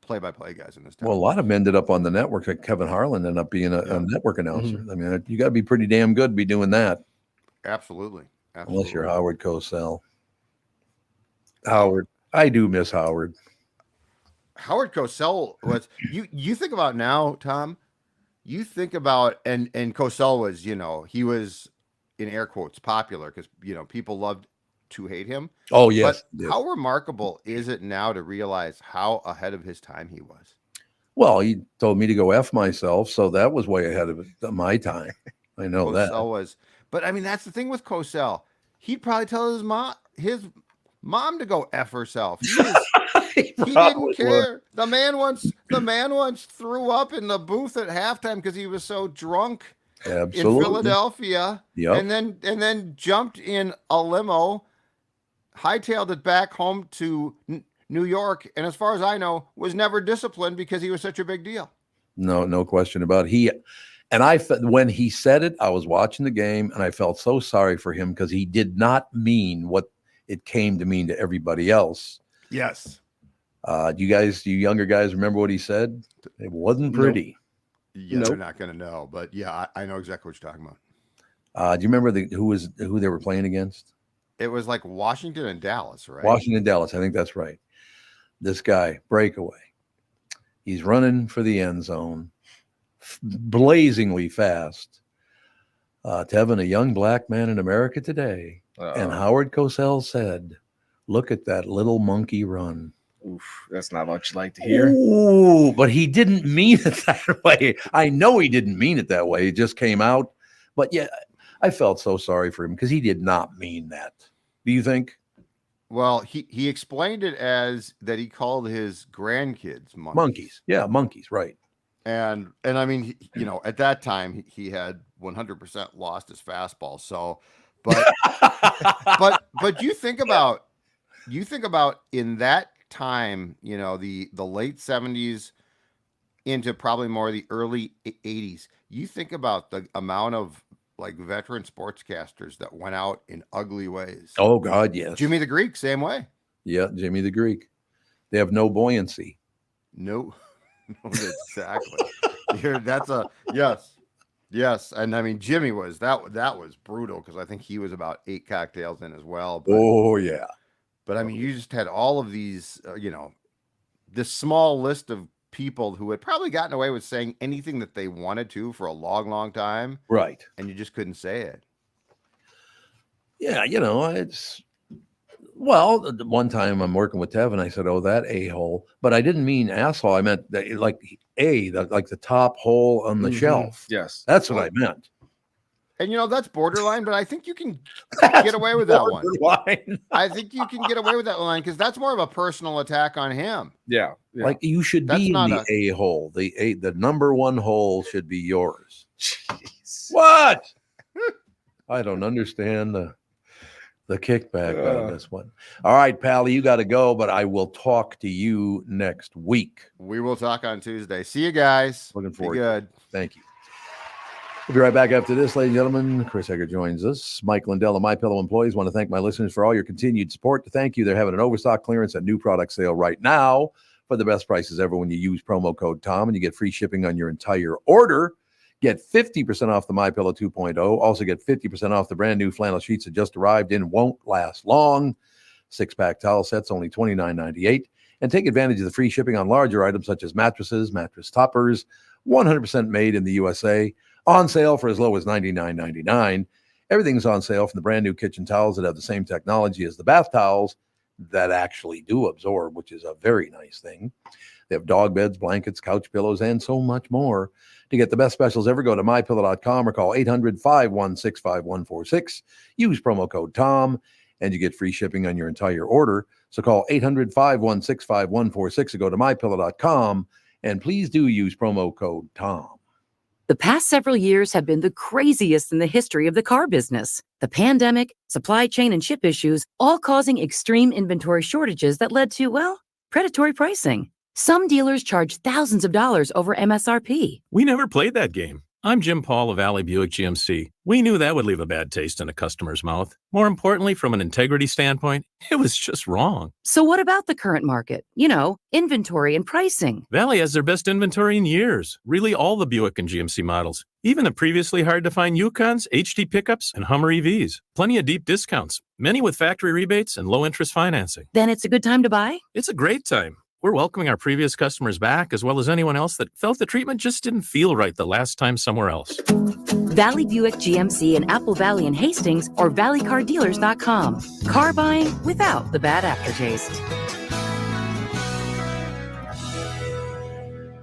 Speaker 8: play-by-play guys in this town.
Speaker 2: Well, a lot of them ended up on the network. Like Kevin Harlan ended up being a network announcer. I mean, you got to be pretty damn good to be doing that.
Speaker 8: Absolutely.
Speaker 2: Unless you're Howard Cosell. Howard. I do miss Howard.
Speaker 8: Howard Cosell was, you think about now, Tom, you think about, and Cosell was, he was in air quotes popular because, people loved to hate him.
Speaker 2: Oh, yes.
Speaker 8: But how remarkable is it now to realize how ahead of his time he was?
Speaker 2: Well, he told me to go F myself, so that was way ahead of my time. I know that.
Speaker 8: Cosell was, but I mean, that's the thing with Cosell. He'd probably tell his mom to go F herself. He didn't care. The man once threw up in the booth at halftime because he was so drunk.
Speaker 2: Absolutely.
Speaker 8: In Philadelphia.
Speaker 2: Yep.
Speaker 8: And then jumped in a limo, hightailed it back home to New York, and as far as I know, was never disciplined because he was such a big deal.
Speaker 2: No question about it. When he said it, I was watching the game, and I felt so sorry for him because he did not mean what it came to mean to everybody else.
Speaker 8: Yes.
Speaker 2: You younger guys, remember what he said? It wasn't pretty.
Speaker 8: Yeah, they're not going to know, but yeah, I know exactly what you're talking about.
Speaker 2: Do you remember who they were playing against?
Speaker 8: It was like Washington and Dallas, right?
Speaker 2: Washington, Dallas. I think that's right. This guy, breakaway. He's running for the end zone, blazingly fast. Tevin, a young black man in America today. And Howard Cosell said, "Look at that little monkey run."
Speaker 3: Oof, that's not what you like to hear.
Speaker 2: Ooh, but he didn't mean it that way. I know he didn't mean it that way. It just came out. But yeah, I felt so sorry for him because he did not mean that. Do you think?
Speaker 8: Well, he explained it as that he called his grandkids monkeys.
Speaker 2: Monkeys. Yeah, monkeys, right.
Speaker 8: And I mean, at that time he had 100% lost his fastball. So, but you think about in that time, the late 70s into probably more the early 80s, you think about the amount of like veteran sportscasters that went out in ugly ways.
Speaker 2: Oh God, yes.
Speaker 8: Jimmy the Greek, same way.
Speaker 2: Yeah, Jimmy the Greek. They have no buoyancy.
Speaker 8: No, exactly. That's a yes. And I mean, Jimmy was that was brutal because I think he was about 8 cocktails in as well. But,
Speaker 2: oh yeah.
Speaker 8: But I mean, you just had all of these, this small list of people who had probably gotten away with saying anything that they wanted to for a long, long time.
Speaker 2: Right.
Speaker 8: And you just couldn't say it.
Speaker 2: Yeah, one time I'm working with Tevin, I said, "Oh, that a-hole," but I didn't mean asshole. I meant that, like like the top hole on the shelf.
Speaker 3: Yes,
Speaker 2: that's what I meant.
Speaker 8: And that's borderline, but I think you can get away with that one. I think you can get away with that line because that's more of a personal attack on him.
Speaker 3: Yeah.
Speaker 2: Like you should be in the a-hole. The number one hole should be yours. Jeez. What? I don't understand the kickback on this one. All right, Pally, you got to go, but I will talk to you next week.
Speaker 8: We will talk on Tuesday. See you guys.
Speaker 2: Looking forward.
Speaker 8: Be good.
Speaker 2: Thank you. We'll be right back after this, ladies and gentlemen. Chris Egert joins us. Mike Lindell and MyPillow employees want to thank my listeners for all your continued support. To thank you, they're having an overstock clearance and new product sale right now for the best prices ever when you use promo code TOM, and you get free shipping on your entire order. Get 50% off the MyPillow 2.0. Also get 50% off the brand new flannel sheets that just arrived in. Won't last long. 6-pack towel sets, only $29.98. And take advantage of the free shipping on larger items such as mattresses, mattress toppers, 100% made in the USA. On sale for as low as $99.99. Everything's on sale from the brand new kitchen towels that have the same technology as the bath towels that actually do absorb, which is a very nice thing. They have dog beds, blankets, couch pillows, and so much more. To get the best specials ever, go to mypillow.com or call 800-516-5146. Use promo code TOM, and you get free shipping on your entire order. So call 800-516-5146 or go to mypillow.com, and please do use promo code TOM.
Speaker 9: The past several years have been the craziest in the history of the car business. The pandemic, supply chain and chip issues, all causing extreme inventory shortages that led to, well, predatory pricing. Some dealers charge thousands of dollars over MSRP.
Speaker 10: We never played that game. I'm Jim Paul of Valley Buick GMC. We knew that would leave a bad taste in a customer's mouth. More importantly, from an integrity standpoint, it was just wrong.
Speaker 9: So what about the current market? You know, inventory and pricing.
Speaker 10: Valley has their best inventory in years. Really all the Buick and GMC models. Even the previously hard-to-find Yukons, HT pickups, and Hummer EVs. Plenty of deep discounts. Many with factory rebates and low-interest financing.
Speaker 9: Then it's a good time to buy?
Speaker 10: It's a great time. We're welcoming our previous customers back, as well as anyone else that felt the treatment just didn't feel right the last time somewhere else.
Speaker 9: Valley Buick GMC in Apple Valley and Hastings or valleycardealers.com. Car buying without the bad aftertaste.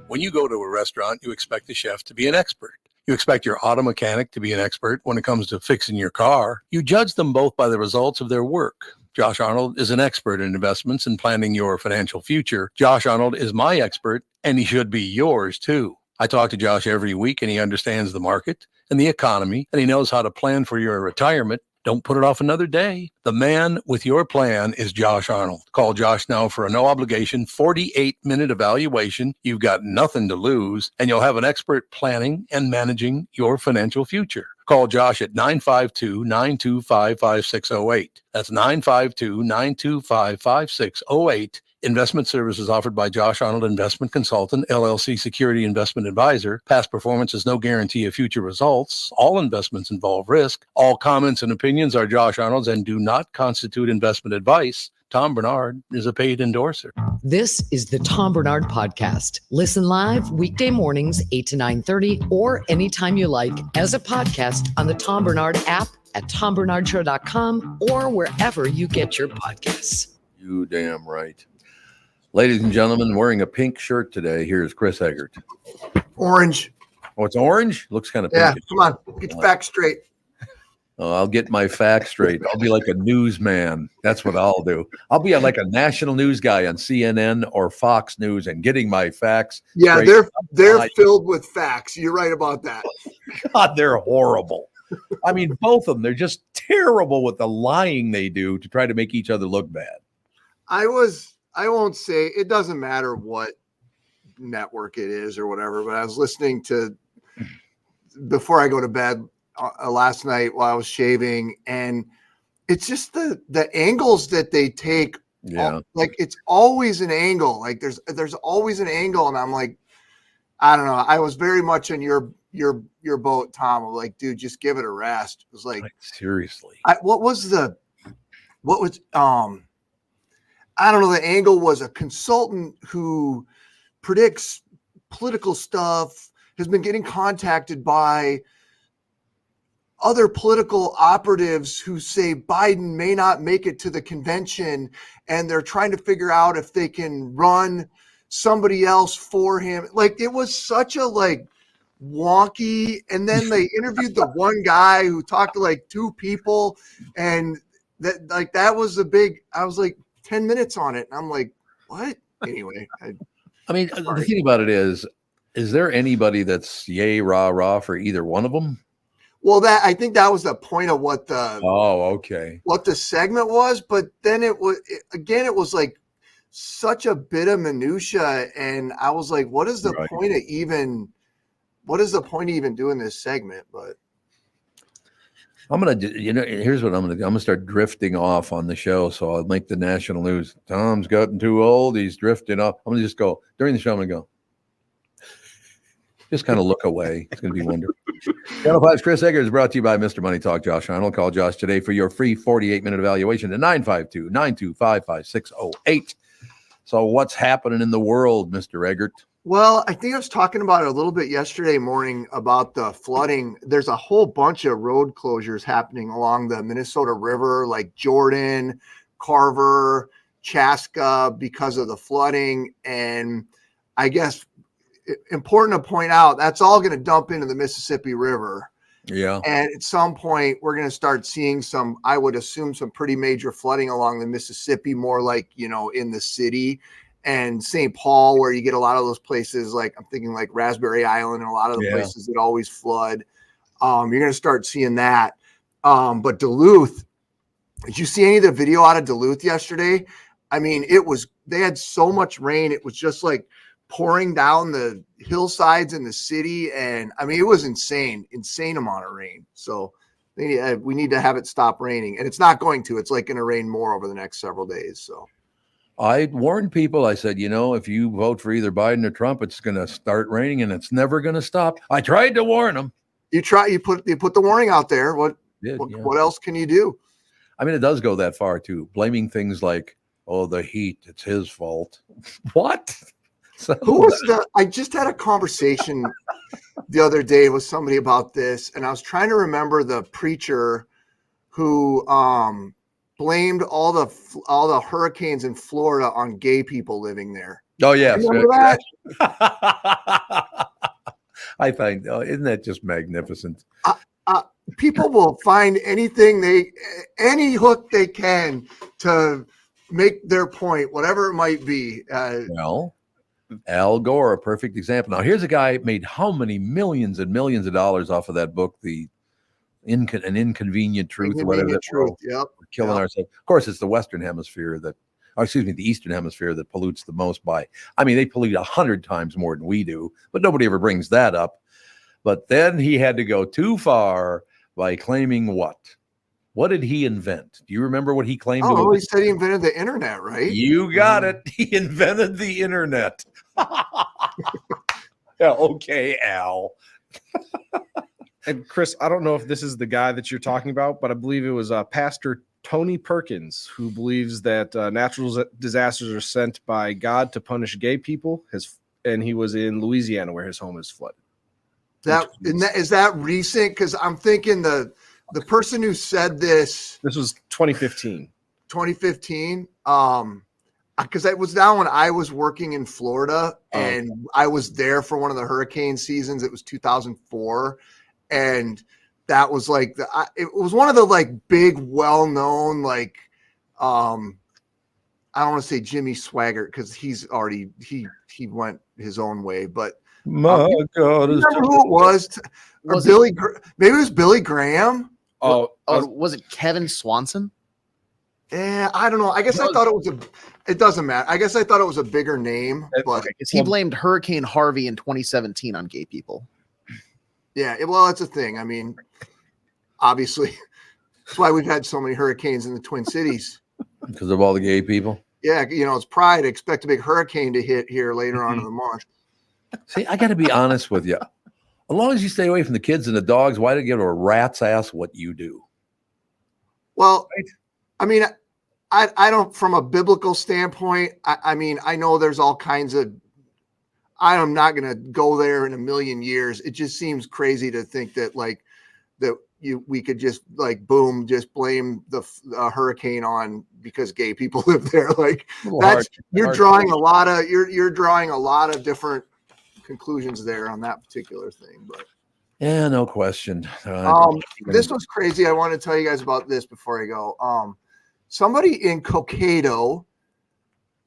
Speaker 2: When you go to a restaurant, you expect the chef to be an expert. You expect your auto mechanic to be an expert when it comes to fixing your car. You judge them both by the results of their work. Josh Arnold is an expert in investments and planning your financial future. Josh Arnold is my expert, and he should be yours too. I talk to Josh every week, and he understands the market and the economy, and he knows how to plan for your retirement. Don't put it off another day. The man with your plan is Josh Arnold. Call Josh now for a no-obligation 48-minute evaluation. You've got nothing to lose, and you'll have an expert planning and managing your financial future. Call Josh at 952-925-5608. That's 952-925-5608. Investment services offered by Josh Arnold Investment Consultant, LLC Security Investment Advisor. Past performance is no guarantee of future results. All investments involve risk. All comments and opinions are Josh Arnold's and do not constitute investment advice. Tom Barnard is a paid endorser.
Speaker 1: This is the Tom Barnard Podcast. Listen live weekday mornings, 8 to 9:30, or anytime you like as a podcast on the Tom Barnard app at tombarnardshow.com or wherever you get your podcasts.
Speaker 2: You damn right. Ladies and gentlemen, wearing a pink shirt today, here's Chris Egert.
Speaker 11: Orange.
Speaker 2: Oh, it's orange? Looks kind of pink.
Speaker 11: Yeah, come on. Get your facts straight.
Speaker 2: I'll get my facts straight. I'll be like a newsman. That's what I'll do. I'll be like a national news guy on CNN or Fox News and getting my facts.
Speaker 11: Yeah,
Speaker 2: straight.
Speaker 11: they're filled with facts. You're right about that.
Speaker 2: God, they're horrible. I mean, both of them. They're just terrible with the lying they do to try to make each other look bad.
Speaker 11: I won't say, it doesn't matter what network it is or whatever, but I was listening to, before I go to bed last night while I was shaving, and it's just the angles that they take.
Speaker 2: Yeah.
Speaker 11: Like it's always an angle. Like there's always an angle. And I'm like, I don't know. I was very much in your boat, Tom. I'm like, dude, just give it a rest. It was like
Speaker 2: seriously.
Speaker 11: What was I don't know. The angle was a consultant who predicts political stuff, has been getting contacted by other political operatives who say Biden may not make it to the convention, and they're trying to figure out if they can run somebody else for him. Like it was such a wonky. And then they interviewed the one guy who talked to like two people, and that was a big. I was like 10 minutes on it, and I'm like, what? Anyway,
Speaker 2: I mean, the thing about it is there anybody that's yay rah for either one of them?
Speaker 11: Well, I think that was the point of what what the segment was, but then it was like such a bit of minutia, and I was like, what is the point of even doing this segment? But
Speaker 2: here's what I'm gonna start drifting off on the show, so I'll make the national news. Tom's gotten too old, he's drifting off. I'm gonna just go during the show. I'm gonna go. Just kind of look away. It's going to be wonderful. Channel 5's Chris Egert is brought to you by Mr. Money Talk, Josh Arnold. Call Josh today for your free 48-minute evaluation at 952-925-5608. So what's happening in the world, Mr. Egert?
Speaker 11: Well, I think I was talking about it a little bit yesterday morning about the flooding. There's a whole bunch of road closures happening along the Minnesota River, like Jordan, Carver, Chaska, because of the flooding. And I guess important to point out, that's all going to dump into the Mississippi River.
Speaker 2: Yeah.
Speaker 11: And at some point, we're going to start seeing I would assume, some pretty major flooding along the Mississippi, more like, in the city. and St. Paul, where you get a lot of those places. Like I'm thinking like Raspberry Island and a lot of the places that always flood. You're going to start seeing that. But Duluth, did you see any of the video out of Duluth yesterday? I mean, they had so much rain. It was just like pouring down the hillsides in the city. And I mean, it was insane amount of rain. So we need to have it stop raining, and it's not going to. It's like going to rain more over the next several days. So
Speaker 2: I warned people. I said, if you vote for either Biden or Trump, it's going to start raining and it's never going to stop. I tried to warn them.
Speaker 11: You put the warning out there. What else can you do?
Speaker 2: I mean, it does go that far too. Blaming things like, oh, the heat, it's his fault. What?
Speaker 11: I just had a conversation the other day with somebody about this, and I was trying to remember the preacher who blamed all the hurricanes in Florida on gay people living there.
Speaker 2: Oh yes.
Speaker 11: Remember that?
Speaker 2: I find, isn't that just magnificent?
Speaker 11: People will find any hook they can to make their point, whatever it might be.
Speaker 2: Well, Al Gore, a perfect example. Now, here's a guy made how many millions and millions of dollars off of that book, An Inconvenient Truth, or whatever.
Speaker 11: Yep.
Speaker 2: We're killing ourselves. Of course, it's the Western Hemisphere the Eastern Hemisphere that pollutes the most by. I mean, they pollute 100 times more than we do, but nobody ever brings that up. But then he had to go too far by claiming what? What did he invent? Do you remember what he claimed?
Speaker 11: Oh, he said he invented the internet, right?
Speaker 2: You got it. He invented the internet. Yeah, okay, Al.
Speaker 3: And Chris, I don't know if this is the guy that you're talking about, but I believe it was Pastor Tony Perkins who believes that natural disasters are sent by God to punish gay people. And he was in Louisiana where his home is flooded.
Speaker 11: Is that recent? Because I'm thinking the person who said this
Speaker 3: was 2015.
Speaker 11: 2015. Because it was down when I was working in Florida, and I was there for one of the hurricane seasons. It was 2004, and that was like it was one of the like big, well-known like I don't want to say Jimmy Swaggart because he's already he went his own way, but
Speaker 2: my God,
Speaker 11: remember who it was? Maybe it was Billy Graham.
Speaker 4: Was it Kevin Swanson?
Speaker 11: Yeah, I don't know. I guess I thought it was it doesn't matter. I guess I thought it was a bigger name, but
Speaker 4: he blamed Hurricane Harvey in 2017 on gay people.
Speaker 11: Yeah, well, that's a thing. I mean, obviously, that's why we've had so many hurricanes in the Twin Cities.
Speaker 2: Because of all the gay people?
Speaker 11: Yeah, it's pride to expect a big hurricane to hit here later on in the month.
Speaker 2: See, I got to be honest with you. As long as you stay away from the kids and the dogs, why do you give a rat's ass what you do?
Speaker 11: Well, I mean, I don't, from a biblical standpoint, I mean, I know there's all kinds of, I am not going to go there in a million years. It just seems crazy to think that we could just like, boom, just blame the hurricane on because gay people live there. Like you're drawing a lot of different conclusions there on that particular thing, but
Speaker 2: yeah, no question.
Speaker 11: This was crazy. I want to tell you guys about this before I go. Somebody in Cokato,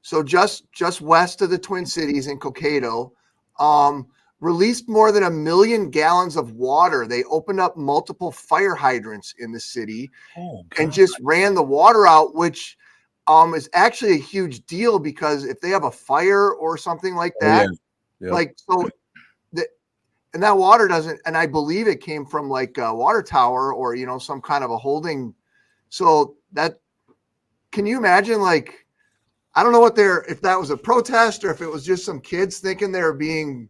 Speaker 11: so just west of the Twin Cities in Cokato, released more than 1 million gallons of water. They opened up multiple fire hydrants in the city and just ran the water out, which is actually a huge deal because if they have a fire or something like that, and that water doesn't, and I believe it came from like a water tower or, some kind of a holding. So that, can you imagine, like, I don't know if that was a protest or if it was just some kids thinking they were being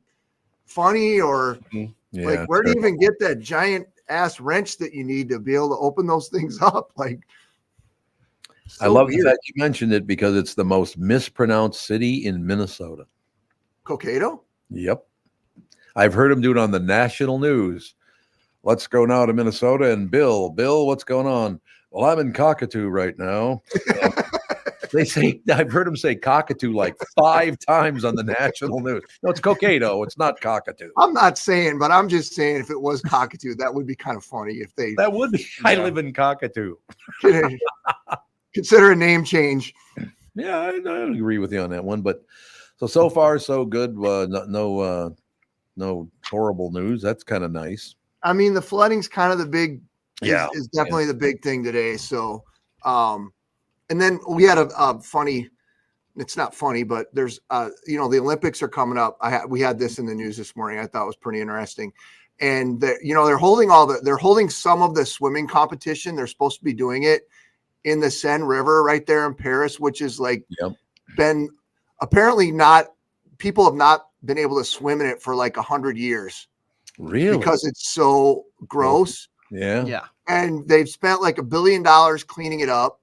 Speaker 11: funny or where do you even get that giant ass wrench that you need to be able to open those things up? Like,
Speaker 2: so I love the fact you mentioned it because it's the most mispronounced city in Minnesota.
Speaker 11: Cokato?
Speaker 2: Yep. I've heard him do it on the national news. Let's go now to Minnesota and Bill, what's going on? Well, I'm in Cockatoo right now. I've heard him say Cockatoo like 5 times on the national news. No, it's Cokato. It's not Cockatoo.
Speaker 11: I'm not saying, but I'm just saying if it was Cockatoo, that would be kind of funny if they.
Speaker 2: That would be. I live in Cockatoo.
Speaker 11: Consider a name change.
Speaker 2: Yeah, I agree with you on that one. But so far so good. No horrible news. That's kind of nice.
Speaker 11: I mean, the flooding's kind of the big.
Speaker 2: Yeah,
Speaker 11: is definitely the big thing today. So, and then we had a funny. It's not funny, but there's the Olympics are coming up. We had this in the news this morning. I thought it was pretty interesting. And they're holding some of the swimming competition. They're supposed to be doing it in the Seine River right there in Paris, which is been apparently people have not been able to swim in it for like 100 years.
Speaker 2: Really?
Speaker 11: Because it's so gross.
Speaker 2: Yeah.
Speaker 4: Yeah.
Speaker 11: And they've spent like $1 billion cleaning it up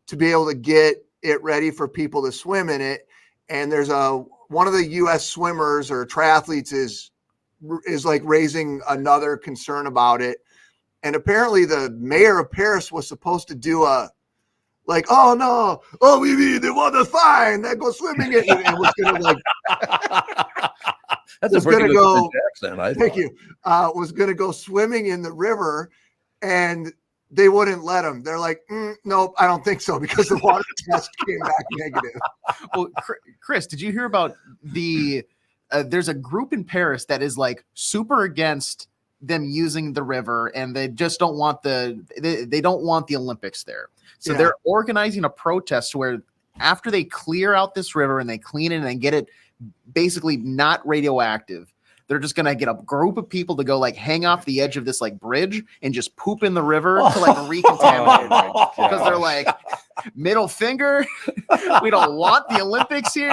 Speaker 11: to be able to get it ready for people to swim in it. And there's one of the U.S. swimmers or triathletes is like raising another concern about it. And apparently the mayor of Paris was supposed to do they want to fine. They go swimming in it. And was going to
Speaker 2: That's a pretty good accent.
Speaker 11: Thank you. Was going to go swimming in the river, and they wouldn't let him. They're like, nope, I don't think so, because the water test came back negative.
Speaker 4: Well, Chris, did you hear about there's a group in Paris that is like super against them using the river, and they just don't want they don't want the Olympics there. So they're organizing a protest where after they clear out this river and they clean it and they get it basically not radioactive, they're just gonna get a group of people to go like hang off the edge of this like bridge and just poop in the river to like recontaminate it, because they're like, middle finger, we don't want the Olympics here.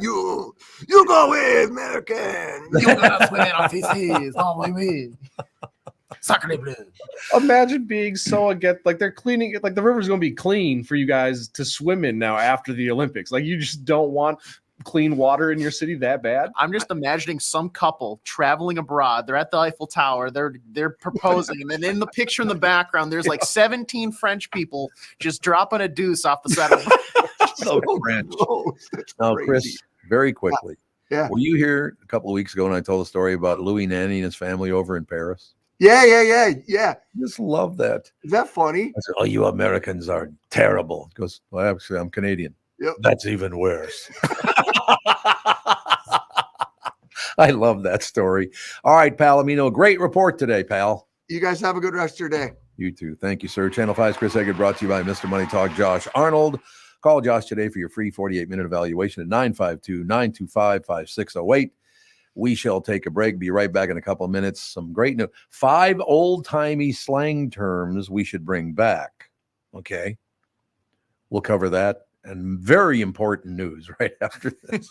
Speaker 11: You go with American.
Speaker 4: You gotta swim in on feces. Oh, we Sacre bleu.
Speaker 3: Imagine being so against, like they're cleaning it, like the river's going to be clean for you guys to swim in now after the Olympics. Like you just don't want clean water in your city that bad.
Speaker 4: I'm just imagining some couple traveling abroad. They're at the Eiffel Tower. They're proposing, and then in the picture in the background, there's like 17 French people just dropping a deuce off the side of the
Speaker 2: So French. Now, Chris, very quickly.
Speaker 11: Yeah.
Speaker 2: Were you here a couple of weeks ago when I told a story about Louis Nanny and his family over in Paris?
Speaker 11: Yeah.
Speaker 2: Just love that.
Speaker 11: Is that funny?
Speaker 2: I said, "Oh, you Americans are terrible." He goes, "Well, actually, I'm Canadian."
Speaker 11: Yep.
Speaker 2: That's even worse. I love that story. All right, Palomino, great report today, pal.
Speaker 11: You guys have a good rest of your day.
Speaker 2: You too. Thank you, sir. Channel 5's Chris Egert, brought to you by Mr. Money Talk, Josh Arnold. Call Josh today for your free 48-minute evaluation at 952-925-5608. We shall take a break. Be right back in a couple of minutes. Some great news. 5 old-timey slang terms we should bring back. Okay. We'll cover that. And very important news right after this.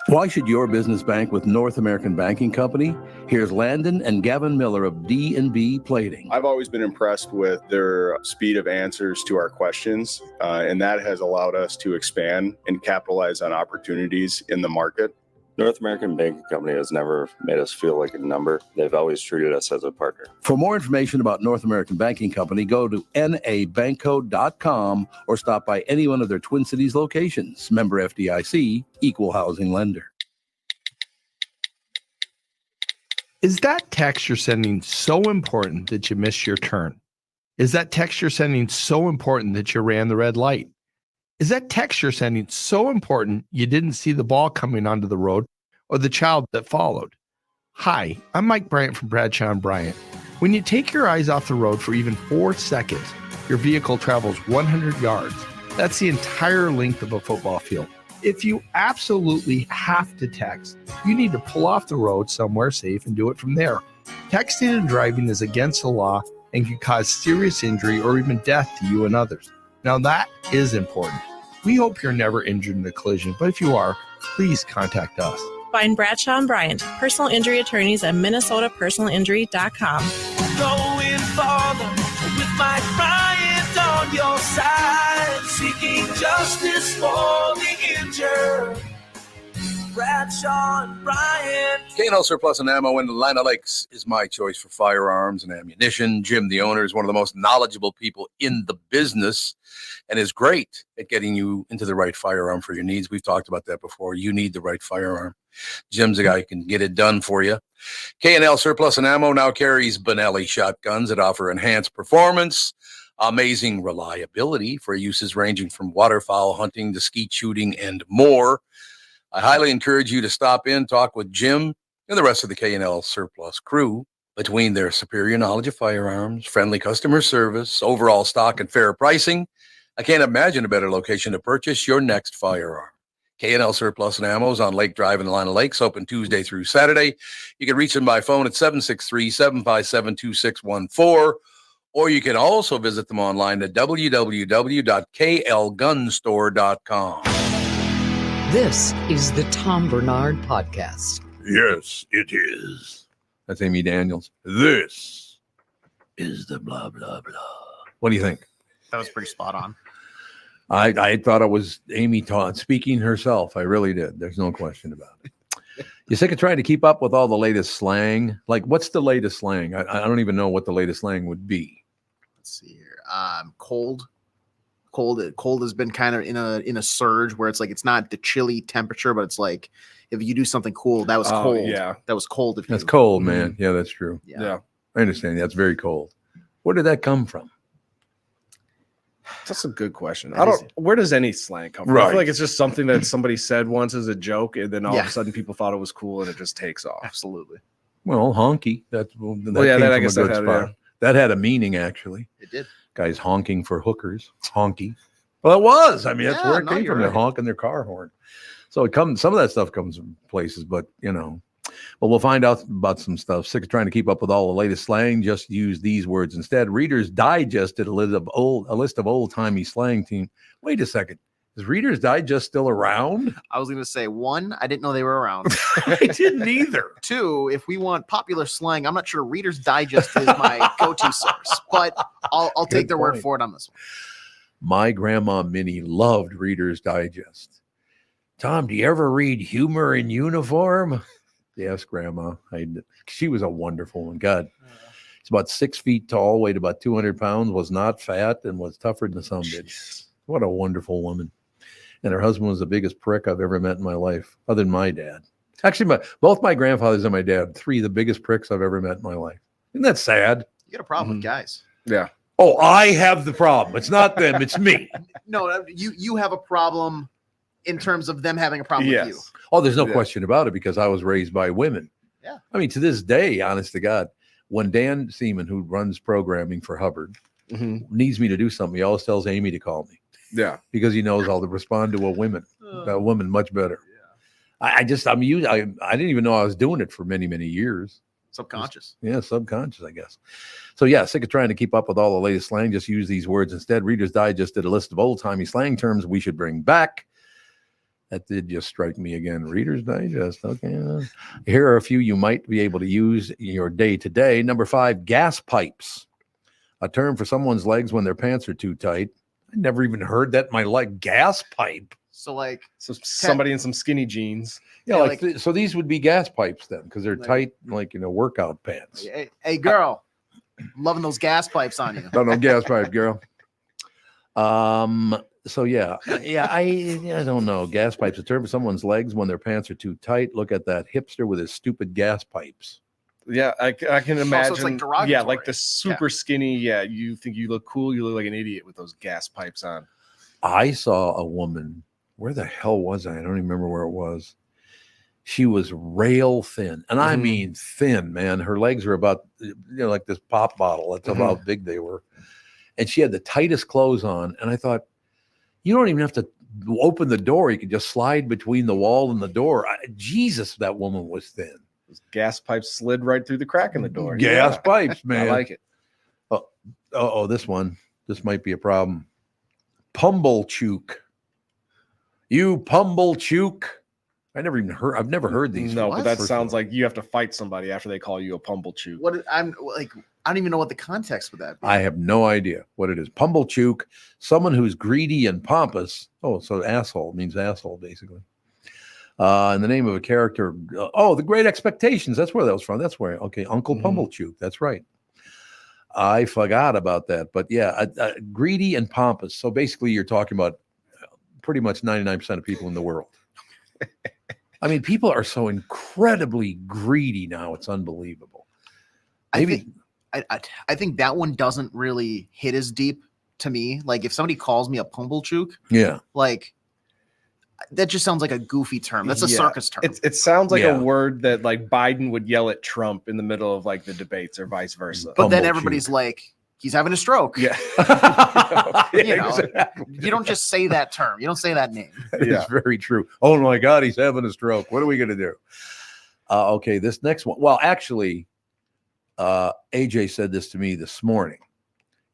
Speaker 2: Why should your business bank with North American Banking Company? Here's Landon and Gavin Miller of D&B Plating.
Speaker 12: I've always been impressed with their speed of answers to our questions, and that has allowed us to expand and capitalize on opportunities in the market.
Speaker 13: North American Banking Company has never made us feel like a number. They've always treated us as a partner.
Speaker 2: For more information about North American Banking Company, go to nabanco.com or stop by any one of their Twin Cities locations. Member FDIC, equal housing lender.
Speaker 6: Is that text you're sending so important that you missed your turn? Is that text you're sending so important that you ran the red light? Is that text you're sending so important you didn't see the ball coming onto the road or the child that followed? Hi, I'm Mike Bryant from Bradshaw & Bryant. When you take your eyes off the road for even 4 seconds, your vehicle travels 100 yards. That's the entire length of a football field. If you absolutely have to text, you need to pull off the road somewhere safe and do it from there. Texting and driving is against the law and can cause serious injury or even death to you and others. Now that is important. We hope you're never injured in a collision, but if you are, please contact us.
Speaker 7: Find Bradshaw & Bryant, personal injury attorneys at MinnesotaPersonalInjury.com.
Speaker 5: Going farther with Mike Bryant on your side, seeking justice for the injured. Bradshaw & Bryant.
Speaker 2: K&L Surplus and Ammo in Atlanta Lakes is my choice for firearms and ammunition. Jim, the owner, is one of the most knowledgeable people in the business and is great at getting you into the right firearm for your needs. We've talked about that before. You need the right firearm. Jim's a guy who can get it done for you. K&L Surplus and Ammo now carries Benelli shotguns that offer enhanced performance, Amazing reliability for uses ranging from waterfowl hunting to skeet shooting and more. I highly encourage you to stop in, talk with Jim and the rest of the K&L Surplus crew. Between their superior knowledge of firearms, friendly customer service, overall stock, and fair pricing, I can't imagine a better location to purchase your next firearm. K&L Surplus and Ammo is on Lake Drive in Lina Lakes, open Tuesday through Saturday. You can reach them by phone at 763-757-2614, or you can also visit them online at www.klgunstore.com.
Speaker 1: This is the Tom Barnard Podcast.
Speaker 2: Yes, it is. That's Amy Daniels. This is the blah, blah, blah. What do you think?
Speaker 4: That was pretty spot on.
Speaker 2: I thought it was Amy speaking herself. I really did. There's no question about it. You sick of trying to keep up with all the latest slang? Like, what's the latest slang? I don't even know what the latest slang would be.
Speaker 4: Let's see here. Cold has been kind of in a surge where it's like it's not the chilly temperature, but it's like if you do something cool, that was cold.
Speaker 3: Yeah,
Speaker 4: that was cold.
Speaker 2: That's cold, man. Yeah, that's true.
Speaker 3: Yeah,
Speaker 2: I understand. That's very cold. Where did that come from?
Speaker 3: That's a good question. Where does any slang come from?
Speaker 2: Right.
Speaker 3: I feel like it's just something that somebody said once as a joke, and then all of a sudden people thought it was cool, and it just takes off.
Speaker 4: Absolutely.
Speaker 2: Well, honky. That
Speaker 3: I guess that had,
Speaker 2: that had a meaning, actually.
Speaker 4: It did.
Speaker 2: Guys honking for hookers. Honky. Well, it was. I mean, that's where it came from.
Speaker 4: Right.
Speaker 2: They're honking their car horn. So it comes. Some of that stuff comes from places, but Well, we'll find out about some stuff. Sick of trying to keep up with all the latest slang. Just use these words instead. Reader's Digest did a list of old-timey slang team. Wait a second. Is Reader's Digest still around?
Speaker 4: I was going to say, one, I didn't know they were around.
Speaker 2: I didn't either.
Speaker 4: Two, if we want popular slang, I'm not sure Reader's Digest is my go-to source, but I'll take their word for it on this one.
Speaker 2: My grandma Minnie loved Reader's Digest. Tom, do you ever read Humor in Uniform? Yes, Grandma. She was a wonderful one. God, she's about 6 feet tall, weighed about 200 pounds, was not fat, and was tougher than some bitch. What a wonderful woman. And her husband was the biggest prick I've ever met in my life, other than my dad. Actually, both my grandfathers and my dad, three of the biggest pricks I've ever met in my life. Isn't that sad?
Speaker 4: You got a problem with guys.
Speaker 3: Yeah.
Speaker 2: Oh, I have the problem. It's not them. It's me.
Speaker 4: No, you have a problem in terms of them having a problem with you.
Speaker 2: Oh, there's no question about it because I was raised by women.
Speaker 4: Yeah.
Speaker 2: I mean, to this day, honest to God, when Dan Seaman, who runs programming for Hubbard, needs me to do something, he always tells Amy to call me.
Speaker 3: Yeah.
Speaker 2: Because he knows I'll respond to a woman much better. Yeah. I didn't even know I was doing it for many, many years.
Speaker 4: Subconscious.
Speaker 2: Subconscious, I guess. So yeah, sick of trying to keep up with all the latest slang. Just use these words instead. Reader's Digest did a list of old-timey slang terms we should bring back. That did just strike me again. Reader's Digest. Okay. Here are a few you might be able to use in your day-to-day. Number 5, gas pipes. A term for someone's legs when their pants are too tight. I never even heard that in my life. Gas pipe.
Speaker 4: So
Speaker 3: somebody in some skinny jeans.
Speaker 2: Yeah, so these would be gas pipes then, because they're tight, workout pants.
Speaker 4: Hey, girl, loving those gas pipes on you.
Speaker 2: No gas pipe, girl. So yeah, I don't know. Gas pipes, a term for someone's legs when their pants are too tight. Look at that hipster with his stupid gas pipes.
Speaker 3: Yeah, I can imagine.
Speaker 4: Also, it's like
Speaker 3: yeah, like the super skinny. Yeah, you think you look cool. You look like an idiot with those gas pipes on.
Speaker 2: I saw a woman. Where the hell was I? I don't even remember where it was. She was rail thin. And I mean thin, man. Her legs were about, like this pop bottle. That's how big they were. And she had the tightest clothes on. And I thought, you don't even have to open the door. You can just slide between the wall and the door. Jesus, that woman was thin.
Speaker 3: Those gas pipes slid right through the crack in the door.
Speaker 2: Gas pipes, man.
Speaker 3: I like it.
Speaker 2: Oh, this one. This might be a problem. Pumblechook. You Pumblechook. I've never heard these.
Speaker 3: No, but that sounds like you have to fight somebody after they call you a Pumblechook.
Speaker 4: I don't even know what the context with that be.
Speaker 2: I have no idea what it is. Pumblechook, someone who's greedy and pompous. Oh, so asshole means asshole, basically. In the name of a character. The Great Expectations. That's where that was from. That's where. Okay, Uncle Pumblechook. That's right. I forgot about that. But yeah, greedy and pompous. So basically, you're talking about pretty much 99% of people in the world. I mean, people are so incredibly greedy now. It's unbelievable.
Speaker 4: I I think that one doesn't really hit as deep to me. Like if somebody calls me a Pumblechook,
Speaker 2: Yeah.
Speaker 4: like that just sounds like a goofy term. That's a circus term.
Speaker 3: It sounds like a word that like Biden would yell at Trump in the middle of like the debates or vice versa.
Speaker 4: But then everybody's like, he's having a stroke.
Speaker 3: Yeah.
Speaker 4: You don't just say that term. You don't say that name.
Speaker 2: It's very true. Oh my God, he's having a stroke. What are we going to do? Okay, this next one. Well, actually, AJ said this to me this morning.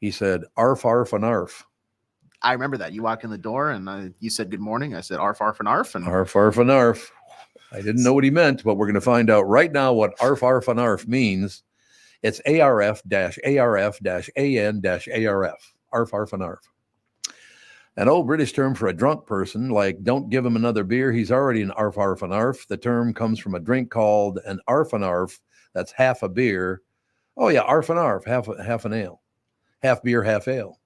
Speaker 2: He said, "Arf, arf, and arf."
Speaker 4: I remember that. You walked in the door and you said good morning. I said arf, arf, and arf. And
Speaker 2: arf, arf, and arf. I didn't know what he meant, but we're going to find out right now what arf, arf, and arf means. It's ARF-ARF-AN-ARF. Arf, arf, and arf. An old British term for a drunk person, like don't give him another beer, he's already an arf, arf, and arf. The term comes from a drink called an arf and arf. That's half a beer. Oh yeah, arf and arf, half an ale. Half beer, half ale.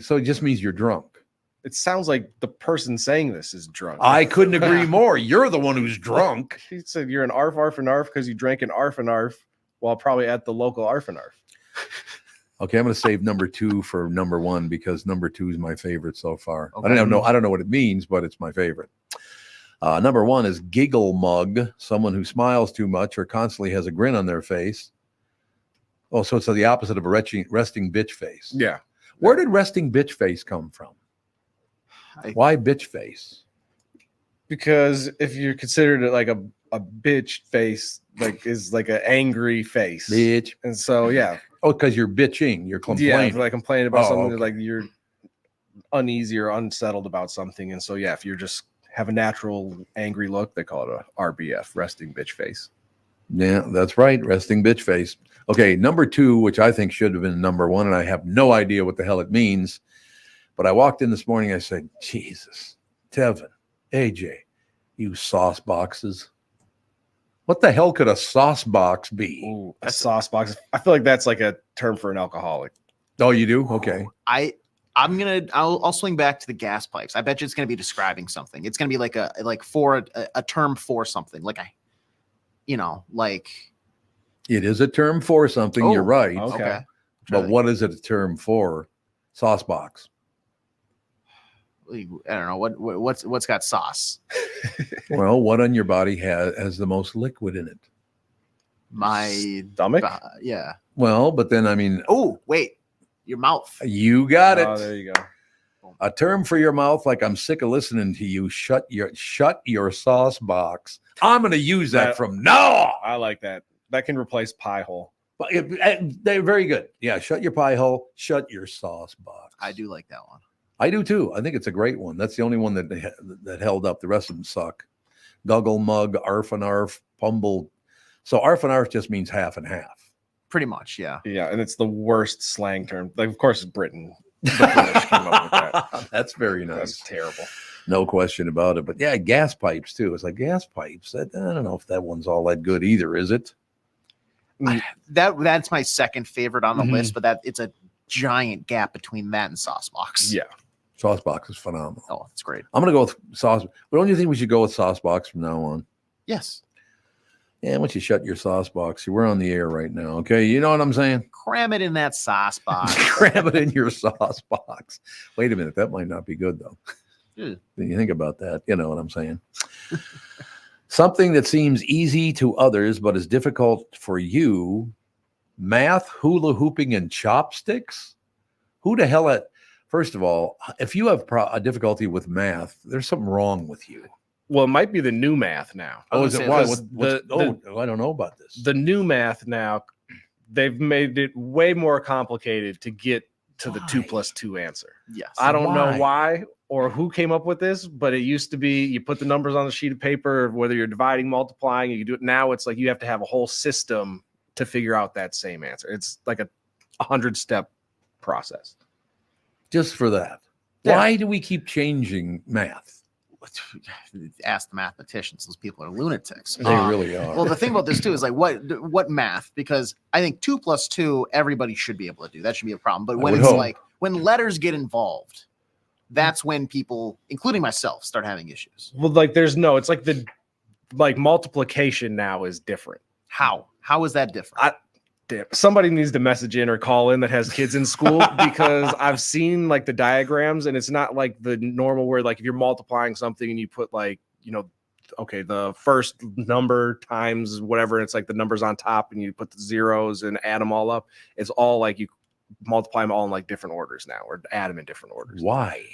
Speaker 2: So it just means you're drunk.
Speaker 3: It sounds like the person saying this is drunk.
Speaker 2: I couldn't agree more. You're the one who's drunk.
Speaker 3: He said you're an arf, arf, and arf because you drank an arf and arf while probably at the local arf and arf.
Speaker 2: Okay, I'm going to save number 2 for number 1 because number 2 is my favorite so far.
Speaker 4: Okay.
Speaker 2: I don't know what it means, but it's my favorite. Number 1 is giggle mug, someone who smiles too much or constantly has a grin on their face. Oh, so it's the opposite of a resting bitch face.
Speaker 3: Yeah.
Speaker 2: Where did resting bitch face come from? Why bitch face?
Speaker 3: Because if you're considered like a bitch face, like is like an angry face.
Speaker 2: Bitch.
Speaker 3: And so, yeah.
Speaker 2: Oh, because you're bitching. You're complaining.
Speaker 3: Yeah, like complaining about something like you're uneasy or unsettled about something. And so, yeah, if you're just have a natural angry look, they call it a RBF, resting bitch face.
Speaker 2: Yeah, that's right. Resting bitch face. Okay, number 2, which I think should have been number 1, and I have no idea what the hell it means. But I walked in this morning, I said, Jesus, Tevin, AJ, you sauce boxes. What the hell could a sauce box be?
Speaker 3: Ooh, a sauce box. I feel like that's like a term for an alcoholic.
Speaker 2: Oh, you do? Okay.
Speaker 4: I'll swing back to the gas pipes. I bet you it's gonna be describing something. It's gonna be like a term for something. Like
Speaker 2: it is a term for something. You're right.
Speaker 3: Okay.
Speaker 2: But what is it a term for? Sauce box.
Speaker 4: I don't know what's got sauce.
Speaker 2: Well, what on your body has the most liquid in it?
Speaker 4: My
Speaker 3: stomach.
Speaker 4: Yeah.
Speaker 2: Well, but then I mean,
Speaker 4: oh wait, your mouth.
Speaker 2: You got it.
Speaker 3: Oh, there you go.
Speaker 2: A term for your mouth, like I'm sick of listening to you. Shut your sauce box. I'm going to use that from now on.
Speaker 3: I like that. That can replace pie hole.
Speaker 2: But they're very good. Yeah, shut your pie hole. Shut your sauce box.
Speaker 4: I do like that one.
Speaker 2: I do too. I think it's a great one. That's the only one that held up. The rest of them suck. Guggle mug, arf and arf, pumble. So arf and arf just means half and half.
Speaker 4: Pretty much, yeah.
Speaker 3: Yeah, and it's the worst slang term. Like, of course, Britain. The British came up with that.
Speaker 2: That's very nice.
Speaker 3: That's terrible.
Speaker 2: No question about it. But yeah, gas pipes too. It's like gas pipes. I don't know if that one's all that good either, is it?
Speaker 4: That's my second favorite on the list, but it's a giant gap between that and sauce box.
Speaker 3: Yeah.
Speaker 2: Sauce box is phenomenal.
Speaker 4: Oh, it's great.
Speaker 2: I'm going to go with sauce. But don't you think we should go with sauce box from now on?
Speaker 4: Yes.
Speaker 2: Yeah, once you shut your sauce box, we're on the air right now. Okay, you know what I'm saying?
Speaker 4: Cram it in that sauce box.
Speaker 2: Cram it in your sauce box. Wait a minute, that might not be good though. When you think about that, you know what I'm saying? Something that seems easy to others but is difficult for you. Math, hula hooping, and chopsticks. Who the hell First of all, if you have a difficulty with math, there's something wrong with you.
Speaker 3: Well, it might be the new math now.
Speaker 2: Oh, is it? Why? I don't know about this.
Speaker 3: The new math now, they've made it way more complicated to get to the 2 + 2 answer.
Speaker 4: Yes.
Speaker 3: I don't know why or who came up with this, but it used to be you put the numbers on a sheet of paper, whether you're dividing, multiplying, you can do it. Now it's like you have to have a whole system to figure out that same answer. It's like a 100-step process.
Speaker 2: Just for that.
Speaker 3: Yeah.
Speaker 2: Why do we keep changing math?
Speaker 4: Ask the mathematicians. Those people are lunatics.
Speaker 2: They really are.
Speaker 4: Well, the thing about this too is like what math? Because I think 2 + 2 everybody should be able to do. That should be a problem. But when it's like when letters get involved, that's when people, including myself, start having issues.
Speaker 3: Well, like it's like multiplication now is different.
Speaker 4: How is that different?
Speaker 3: Damn, somebody needs to message in or call in that has kids in school because I've seen like the diagrams and it's not like the normal where like if you're multiplying something and you put like, okay, the first number times whatever, it's like the numbers on top and you put the zeros and add them all up. It's all like you multiply them all in like different orders now or add them in different orders.
Speaker 2: Why?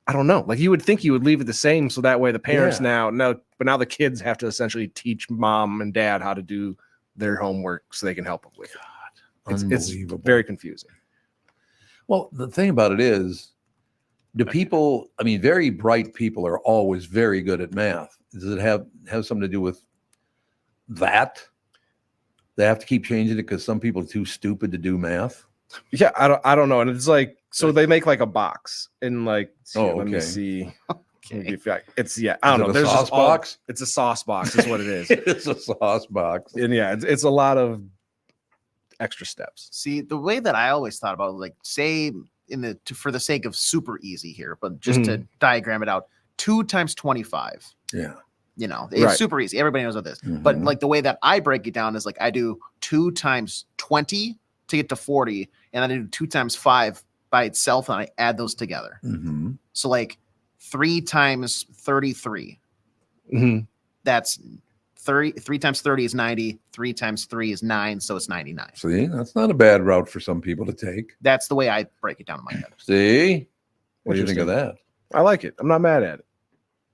Speaker 3: I don't know. Like you would think you would leave it the same so that way the parents but now the kids have to essentially teach mom and dad how to do their homework so they can help them with it. It's very confusing.
Speaker 2: Well, the thing about it is, very bright people are always very good at math. Does it have something to do with that? They have to keep changing it because some people are too stupid to do math.
Speaker 3: Yeah, I don't know. And it's like, so they make like a box and like, let me see. Okay. It's I don't know. There's a sauce box. It's a sauce box, is what it is.
Speaker 2: It's a sauce box,
Speaker 3: and it's a lot of extra steps.
Speaker 4: See, the way that I always thought about, like, say for the sake of super easy here, but just to diagram it out, 2 times 25.
Speaker 2: Yeah.
Speaker 4: It's super easy. Everybody knows what this. But like the way that I break it down is like I do 2 times 20 to get to 40, and I do 2 times 5 by itself, and I add those together. So like 3 times 33. That's 30. 3 times 30 is 90. 3 times 3 is 9, so it's 99.
Speaker 2: See, that's not a bad route for some people to take.
Speaker 4: That's the way I break it down in my head.
Speaker 2: See, what do you think of that?
Speaker 3: I like it. I'm not mad at it.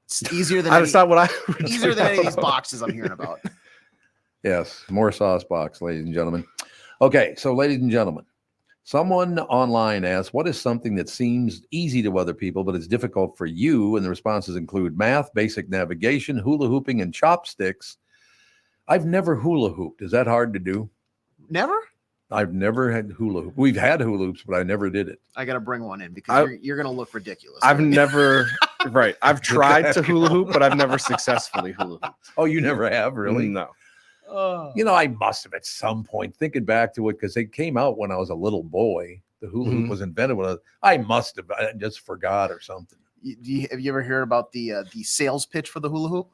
Speaker 4: It's easier than
Speaker 3: it's not what I
Speaker 4: easier than any of these boxes I'm hearing about.
Speaker 2: Yes, more sauce box, ladies and gentlemen. Okay, so ladies and gentlemen, someone online asked, what is something that seems easy to other people, but is difficult for you? And the responses include math, basic navigation, hula hooping, and chopsticks. I've never hula hooped. Is that hard to do?
Speaker 4: Never?
Speaker 2: I've never had hula hoop. We've had hula hoops, but I never did it.
Speaker 4: I got to bring one in because you're going to look ridiculous.
Speaker 3: I've never, right. I've tried to hula hoop, but I've never successfully hula hooped.
Speaker 2: Oh, you never have, really?
Speaker 3: No.
Speaker 2: I must have at some point, thinking back to it, because it came out when I was a little boy. The hula hoop was invented when I must have. I just forgot or something.
Speaker 4: Have you ever heard about the sales pitch for the hula hoop?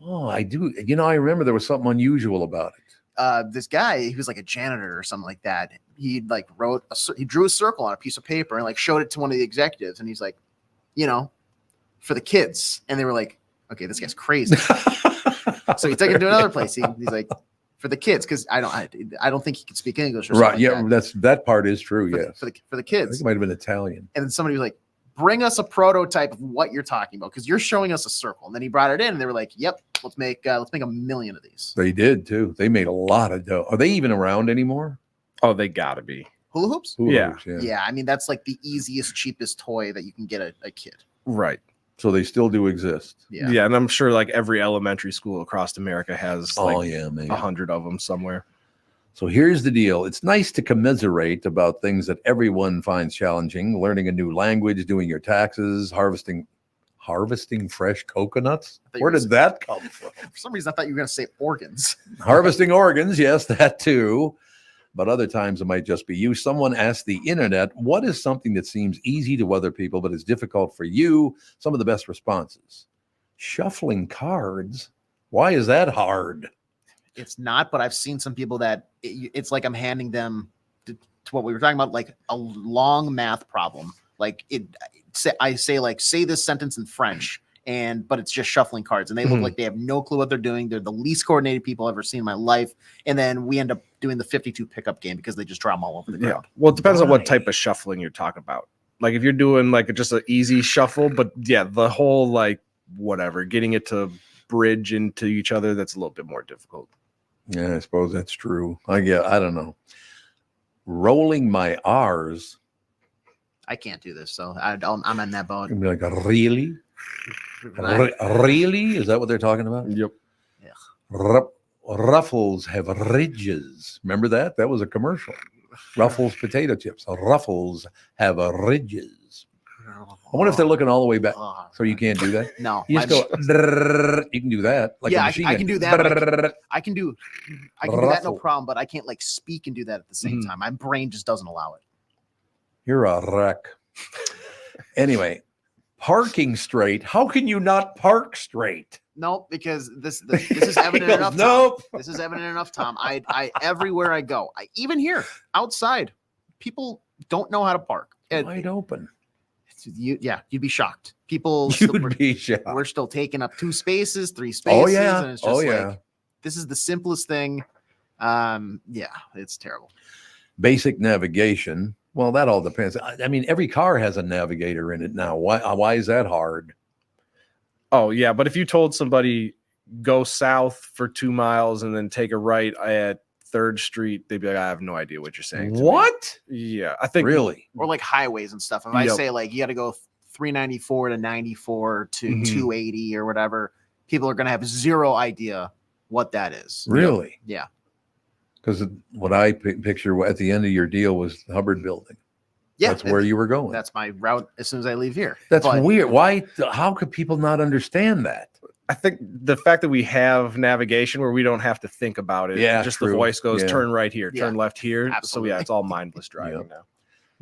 Speaker 2: Oh, I do. I remember there was something unusual about it.
Speaker 4: This guy, he was like a janitor or something like that. He like he drew a circle on a piece of paper and like showed it to one of the executives. And he's like, for the kids. And they were like, okay, this guy's crazy. So he took it to another place. He's like, for the kids, because I don't think he could speak English. Or
Speaker 2: Right?
Speaker 4: Like
Speaker 2: yeah, that part is true. Yes,
Speaker 4: for the kids.
Speaker 2: I think it might have been Italian.
Speaker 4: And then somebody was like, bring us a prototype of what you're talking about, because you're showing us a circle. And then he brought it in, and they were like, yep, let's make 1 million of these.
Speaker 2: They did too. They made a lot of dough. Are they even around anymore?
Speaker 3: Oh, they gotta be.
Speaker 4: Hula hoops?
Speaker 3: Yeah.
Speaker 4: Yeah. I mean, that's like the easiest, cheapest toy that you can get a kid.
Speaker 3: Right.
Speaker 2: So they still do exist.
Speaker 3: Yeah, and I'm sure like every elementary school across America has like 100 of them somewhere.
Speaker 2: So here's the deal. It's nice to commiserate about things that everyone finds challenging: learning a new language, doing your taxes, harvesting fresh coconuts. Where did that come from?
Speaker 4: For some reason, I thought you were going to say organs.
Speaker 2: Harvesting organs, yes, that too. But other times it might just be you. Someone asked the internet, what is something that seems easy to other people but is difficult for you? Some of the best responses. Shuffling cards. Why is that hard?
Speaker 4: It's not, but I've seen some people that it's like I'm handing them to what we were talking about, like a long math problem. Like I say this sentence in French, but it's just shuffling cards, and they look like they have no clue what they're doing. They're the least coordinated people I've ever seen in my life. And then we end up doing the 52 pickup game because they just draw them all over the ground.
Speaker 3: Well, it depends on what type of shuffling you're talking about. Like if you're doing like just an easy shuffle, but yeah, the whole like whatever, getting it to bridge into each other, that's a little bit more difficult.
Speaker 2: Yeah, I suppose that's true. I don't know. Rolling my R's.
Speaker 4: I can't do this, so I'm in that boat.
Speaker 2: You'd be like, really? Really? Is that what they're talking about?
Speaker 3: Yep.
Speaker 4: Yeah.
Speaker 2: Ruffles have ridges. Remember that? That was a commercial. Ruffles potato chips. Ruffles have ridges. I wonder if they're looking all the way back. So you can't do that?
Speaker 4: No.
Speaker 2: You just go, you can do that. Like
Speaker 4: yeah, I can do that. I can do that, no problem, but I can't like speak and do that at the same time. My brain just doesn't allow it.
Speaker 2: You're a wreck. Anyway, parking straight. How can you not park straight?
Speaker 4: Nope, because this is evident enough.
Speaker 2: Nope.
Speaker 4: Tom. This is evident enough, Tom. I everywhere I go, even here outside, people don't know how to park.
Speaker 2: Wide open.
Speaker 4: You'd be shocked. People,
Speaker 2: Be shocked.
Speaker 4: We're still taking up 2 spaces, 3 spaces.
Speaker 2: Oh yeah.
Speaker 4: And it's just
Speaker 2: yeah.
Speaker 4: like, this is the simplest thing. It's terrible.
Speaker 2: Basic navigation. Well, that all depends. I mean, every car has a navigator in it now. Why is that hard?
Speaker 3: Oh yeah, but if you told somebody go south for 2 miles and then take a right at 3rd Street, they'd be like, I have no idea what you're saying.
Speaker 2: What?
Speaker 3: Yeah, I think
Speaker 2: really.
Speaker 4: Or like highways and stuff. If I say like you got to go 394 to 94 to 280 or whatever, people are going to have zero idea what that is.
Speaker 2: Really?
Speaker 4: Yeah.
Speaker 2: Because what I picture at the end of your deal was the Hubbard Building.
Speaker 4: Yeah,
Speaker 2: that's where you were going.
Speaker 4: That's my route as soon as I leave here.
Speaker 2: That's weird. Why? How could people not understand that?
Speaker 3: I think the fact that we have navigation where we don't have to think about it.
Speaker 2: Yeah,
Speaker 3: just
Speaker 2: true.
Speaker 3: the voice goes,
Speaker 2: Yeah.
Speaker 3: turn right here, turn left here.
Speaker 4: Absolutely.
Speaker 3: So yeah, it's all mindless driving now.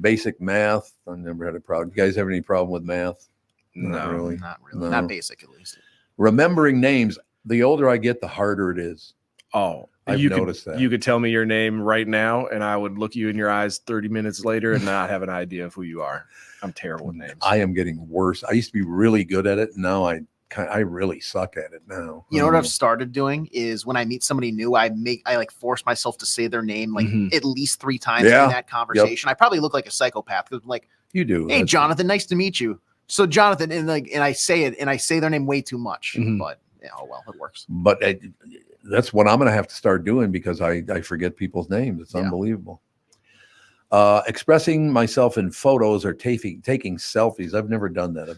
Speaker 2: Basic math. I've never had a problem. You guys have any problem with math?
Speaker 3: No,
Speaker 4: Not really.
Speaker 2: No.
Speaker 4: Not basic, at least.
Speaker 2: Remembering names. The older I get, the harder it is.
Speaker 3: Oh,
Speaker 2: I've noticed that.
Speaker 3: You could tell me your name right now, and I would look you in your eyes 30 minutes later and not have an idea of who you are. I'm terrible with names.
Speaker 2: I am getting worse. I used to be really good at it. Now I really suck at it now.
Speaker 4: You know what I've started doing is when I meet somebody new, I like force myself to say their name like at least 3 times in that conversation. I probably look like a psychopath because I'm like,
Speaker 2: you do.
Speaker 4: Hey, Jonathan, nice to meet you. So Jonathan, and I say it and I say their name way too much, but oh well, it works.
Speaker 2: But that's what I'm going to have to start doing because I forget people's names. It's unbelievable. Expressing myself in photos or taking selfies. I've never done that.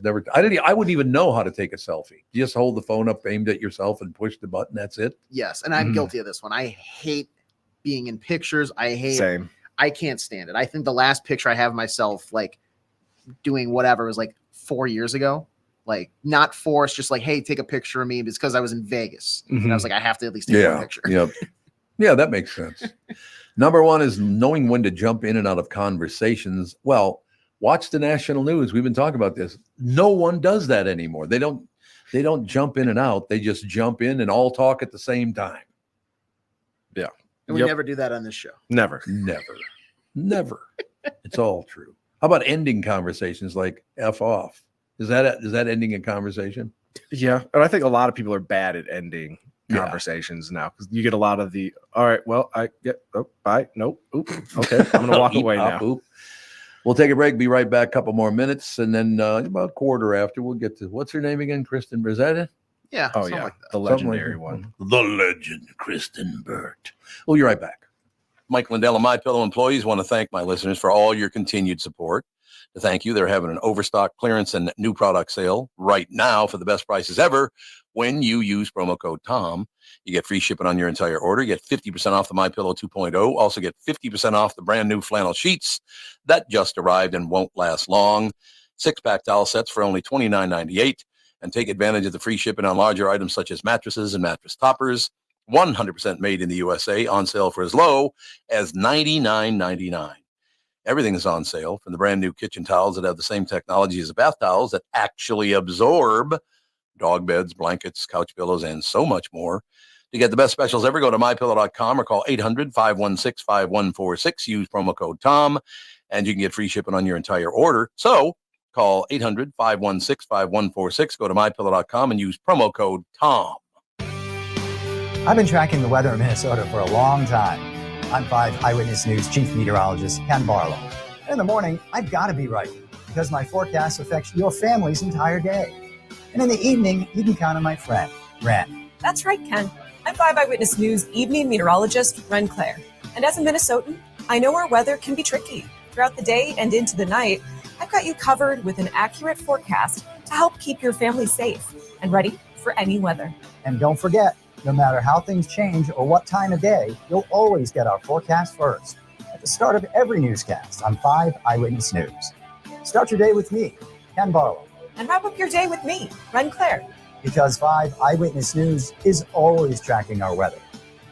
Speaker 2: I wouldn't even know how to take a selfie. You just hold the phone up aimed at yourself and push the button. That's it.
Speaker 4: Yes. And I'm guilty of this one. I hate being in pictures.
Speaker 3: Same.
Speaker 4: I can't stand it. I think the last picture I have of myself, like doing whatever, was like 4 years ago. Like not forced, just like, hey, take a picture of me. It's because I was in Vegas. And I was like, I have to at least take a picture.
Speaker 2: Yep. Yeah, that makes sense. Number 1 is knowing when to jump in and out of conversations. Well, watch the national news. We've been talking about this. No one does that anymore. They don't jump in and out. They just jump in and all talk at the same time.
Speaker 3: Yeah.
Speaker 4: And we never do that on this show.
Speaker 3: Never.
Speaker 2: It's all true. How about ending conversations like F off? Is that ending a conversation?
Speaker 3: Yeah. And I think a lot of people are bad at ending conversations now because you get a lot of the, all right, well, I get, bye. Nope. Oop. Okay. I'm going to walk away now.
Speaker 2: Oop. We'll take a break. Be right back. A couple more minutes. And then about quarter after, we'll get to, what's her name again? Kristen, is that it?
Speaker 4: Yeah.
Speaker 3: Oh, yeah.
Speaker 4: Like
Speaker 3: the legendary one.
Speaker 2: The legend, Kristen Burt. We'll be right back. Mike Lindell and MyPillow employees want to thank my listeners for all your continued support. To thank you, they're having an overstock clearance and new product sale right now for the best prices ever. When you use promo code TOM, you get free shipping on your entire order. You get 50% off the MyPillow 2.0. Also get 50% off the brand new flannel sheets that just arrived and won't last long. 6-pack towel sets for only $29.98. And take advantage of the free shipping on larger items such as mattresses and mattress toppers. 100% made in the USA, on sale for as low as $99.99. Everything is on sale, from the brand new kitchen towels that have the same technology as the bath towels that actually absorb dog beds, blankets, couch pillows, and so much more. To get the best specials ever, go to mypillow.com or call 800-516-5146. Use promo code TOM, and you can get free shipping on your entire order. So call 800-516-5146. Go to mypillow.com and use promo code TOM.
Speaker 14: I've been tracking the weather in Minnesota for a long time. I'm 5 Eyewitness News Chief Meteorologist Ken Barlow. In the morning, I've got to be right because my forecast affects your family's entire day. And in the evening, you can count on my friend, Ren.
Speaker 15: That's right, Ken. I'm 5 Eyewitness News Evening Meteorologist Ren Claire. And as a Minnesotan, I know our weather can be tricky. Throughout the day and into the night, I've got you covered with an accurate forecast to help keep your family safe and ready for any weather.
Speaker 14: And don't forget, no matter how things change or what time of day, you'll always get our forecast first at the start of every newscast on 5 Eyewitness News. Start your day with me, Ken Barlow.
Speaker 15: And wrap up your day with me, Ren Claire.
Speaker 14: Because 5 Eyewitness News is always tracking our weather,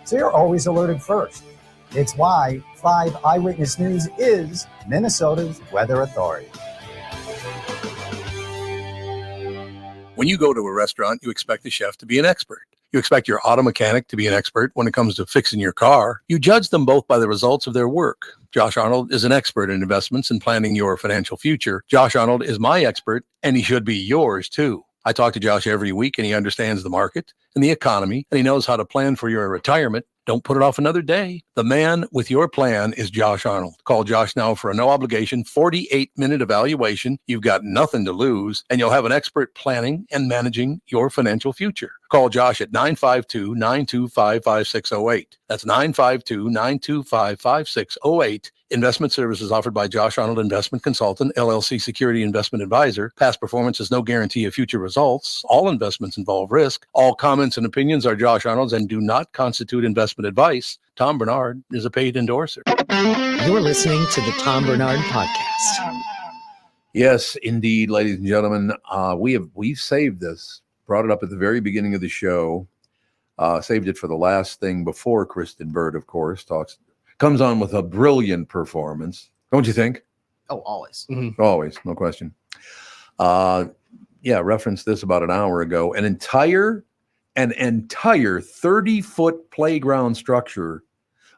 Speaker 14: so you're always alerted first. It's why 5 Eyewitness News is Minnesota's weather authority.
Speaker 2: When you go to a restaurant, you expect the chef to be an expert. You expect your auto mechanic to be an expert when it comes to fixing your car. You judge them both by the results of their work. Josh Arnold is an expert in investments and planning your financial future. Josh Arnold is my expert, and he should be yours too. I talk to Josh every week, and he understands the market and the economy, and he knows how to plan for your retirement. Don't put it off another day. The man with your plan is Josh Arnold. Call Josh now for a no-obligation 48-minute evaluation. You've got nothing to lose, and you'll have an expert planning and managing your financial future. Call Josh at 952-925-5608. That's 952-925-5608. Investment services offered by Josh Arnold Investment Consultant, LLC Security Investment Advisor. Past performance is no guarantee of future results. All investments involve risk. All comments and opinions are Josh Arnold's and do not constitute investment advice. Tom Barnard is a paid endorser.
Speaker 1: You're listening to the Tom Barnard Podcast.
Speaker 2: Yes, indeed, ladies and gentlemen. We've saved this, brought it up at the very beginning of the show, saved it for the last thing before Kristen Bird, of course, comes on with a brilliant performance. Don't you think?
Speaker 4: Oh, always.
Speaker 2: Mm-hmm. Always, no question. Referenced this about an hour ago. An entire 30-foot playground structure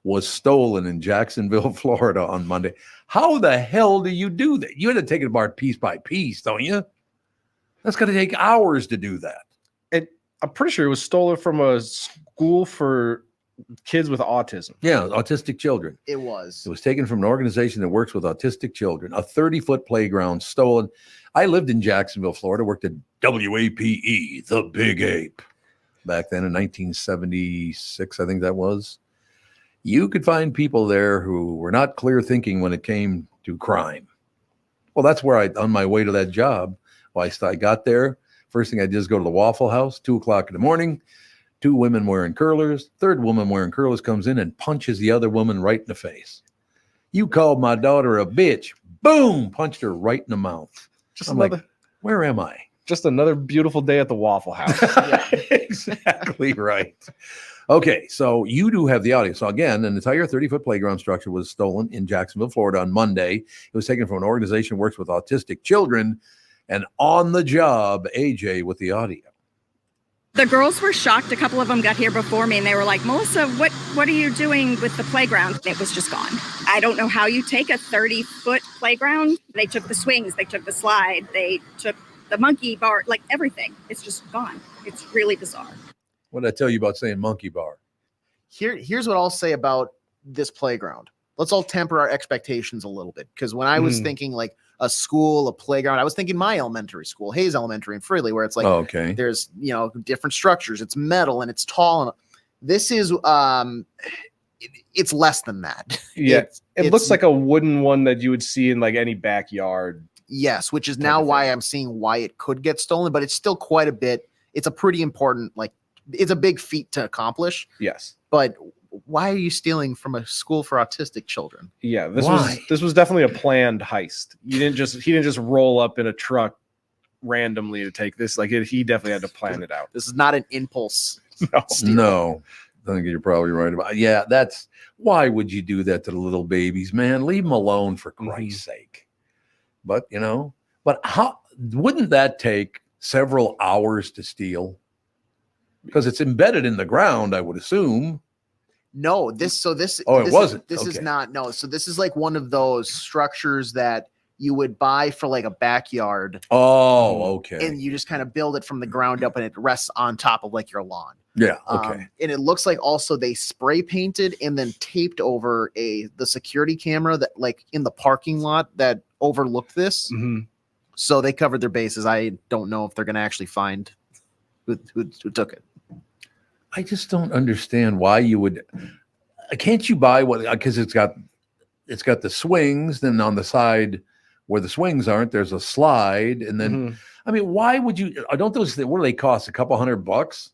Speaker 2: was stolen in Jacksonville, Florida on Monday. How the hell do you do that? You had to take it apart piece by piece, don't you? That's going to take hours to do that.
Speaker 3: I'm pretty sure it was stolen from a school for kids with autism.
Speaker 2: Yeah, autistic children.
Speaker 4: It was.
Speaker 2: It was taken from an organization that works with autistic children. A 30-foot playground stolen. I lived in Jacksonville, Florida, worked at WAPE, the Big Ape, back then in 1976, I think that was. You could find people there who were not clear thinking when it came to crime. Well, that's where on my way to that job, I got there. First thing I did is go to the Waffle House, 2:00 in the morning. 2 women wearing curlers. Third woman wearing curlers comes in and punches the other woman right in the face. You called my daughter a bitch. Boom! Punched her right in the mouth. Like, where am I?
Speaker 3: Just another beautiful day at the Waffle House.
Speaker 2: Exactly right. Okay, so you do have the audio. So again, an entire 30-foot playground structure was stolen in Jacksonville, Florida on Monday. It was taken from an organization that works with autistic children. And on the job, AJ with the audio.
Speaker 16: The girls were shocked. A couple of them got here before me, and they were like, Melissa, what are you doing with the playground? It was just gone. I don't know how you take a 30-foot playground. They took the swings. They took the slide. They took the monkey bar, like everything. It's just gone. It's really bizarre.
Speaker 2: What did I tell you about saying monkey bar?
Speaker 4: Here's what I'll say about this playground. Let's all temper our expectations a little bit. Because when I was thinking like a school, a playground, I was thinking my elementary school, Hayes Elementary in Freely, where it's like, there's, different structures. It's metal and it's tall. And this is, it's less than that.
Speaker 3: Yeah. It looks like a wooden one that you would see in like any backyard.
Speaker 4: Yes. Which is now why I'm seeing why it could get stolen, but it's still quite a bit. It's a pretty important, it's a big feat to accomplish.
Speaker 3: Yes.
Speaker 4: But why are you stealing from a school for autistic children?
Speaker 3: Yeah, this was definitely a planned heist. He didn't just roll up in a truck randomly to take this. He definitely had to plan it out.
Speaker 4: This is not an impulse.
Speaker 2: No. I think you're probably right about. Yeah, that's why would you do that to the little babies, man? Leave them alone for Christ's sake. But how wouldn't that take several hours to steal? Because it's embedded in the ground, I would assume.
Speaker 4: No, it wasn't. This is not. No, so this is like one of those structures that you would buy for like a backyard.
Speaker 2: Oh, okay.
Speaker 4: And you just kind of build it from the ground up, and it rests on top of like your lawn.
Speaker 2: Yeah. Okay.
Speaker 4: And it looks like also they spray painted and then taped over the security camera that like in the parking lot that overlooked this.
Speaker 3: Mm-hmm.
Speaker 4: So they covered their bases. I don't know if they're going to actually find who took it.
Speaker 2: I just don't understand why you would. Can't you buy what? Because it's got the swings. Then on the side where the swings aren't, there's a slide. And then, I mean, why would you? Don't those? What do they cost? $200?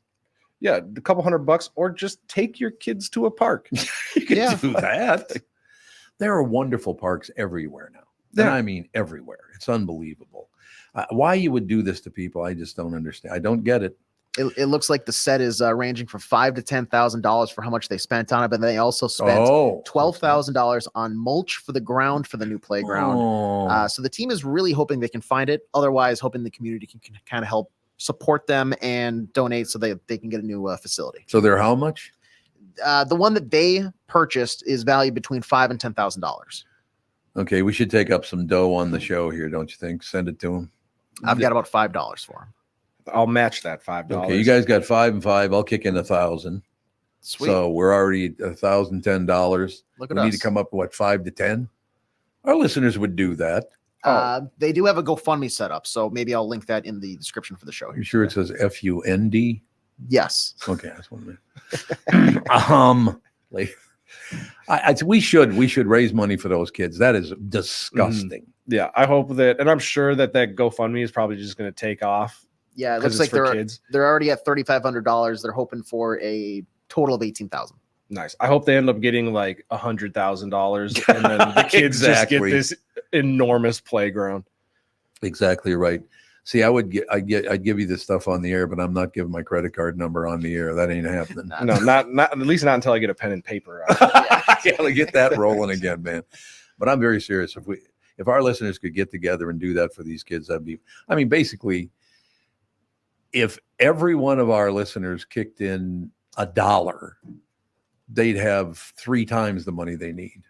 Speaker 3: Yeah, $200, or just take your kids to a park.
Speaker 2: You can do that. There are wonderful parks everywhere now. And I mean everywhere. It's unbelievable. Why you would do this to people? I just don't understand. I don't get it.
Speaker 4: It looks like the set is ranging from $5,000 to $10,000 for how much they spent on it, but they also spent $12,000 on mulch for the ground for the new playground. So the team is really hoping they can find it. Otherwise, hoping the community can kind of help support them and donate so they can get a new facility.
Speaker 2: So they're how much?
Speaker 4: The one that they purchased is valued between $5,000 and $10,000.
Speaker 2: Okay, we should take up some dough on the show here, don't you think? Send it to them.
Speaker 4: I've got about $5 for them.
Speaker 3: I'll match that $5.
Speaker 2: Okay, you guys got 5 and 5. I'll kick in 1,000.
Speaker 4: Sweet.
Speaker 2: So we're already at $1,010.
Speaker 4: Look at
Speaker 2: we need
Speaker 4: us.
Speaker 2: to come up with what, 5 to 10? Our listeners would do that.
Speaker 4: They do have a GoFundMe set up, so maybe I'll link that in the description for the show.
Speaker 2: You sure it says FUND?
Speaker 4: Yes.
Speaker 2: Okay, that's one minute. We should raise money for those kids. That is disgusting.
Speaker 3: Yeah, I hope that, and I'm sure that GoFundMe is probably just going to take off.
Speaker 4: Yeah, it looks like they're already at $3,500. They're hoping for a total of $18,000.
Speaker 3: Nice. I hope they end up getting like $100,000, and then the kids just get this enormous playground.
Speaker 2: Exactly right. See, I'd give you this stuff on the air, but I'm not giving my credit card number on the air. That ain't happening.
Speaker 3: No, not at least not until I get a pen and paper.
Speaker 2: Yeah, get that rolling again, man. But I'm very serious. If our listeners could get together and do that for these kids, basically, if every one of our listeners kicked in $1, they'd have 3 times the money they need.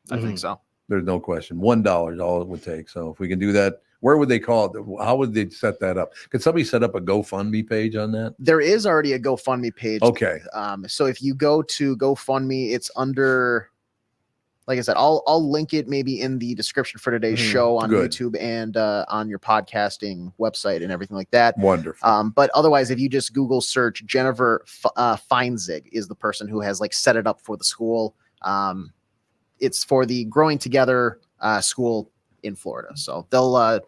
Speaker 4: I think so.
Speaker 2: There's no question. $1 is all it would take. So if we can do that, where would they call it? How would they set that up? Could somebody set up a GoFundMe page on that?
Speaker 4: There is already a GoFundMe page.
Speaker 2: Okay.
Speaker 4: So if you go to GoFundMe, it's under, like I said, I'll link it maybe in the description for today's show on YouTube and on your podcasting website and everything like that.
Speaker 2: Wonderful.
Speaker 4: But otherwise, if you just Google search Jennifer Feinzig is the person who has like set it up for the school. It's for the Growing Together school in Florida. So they'll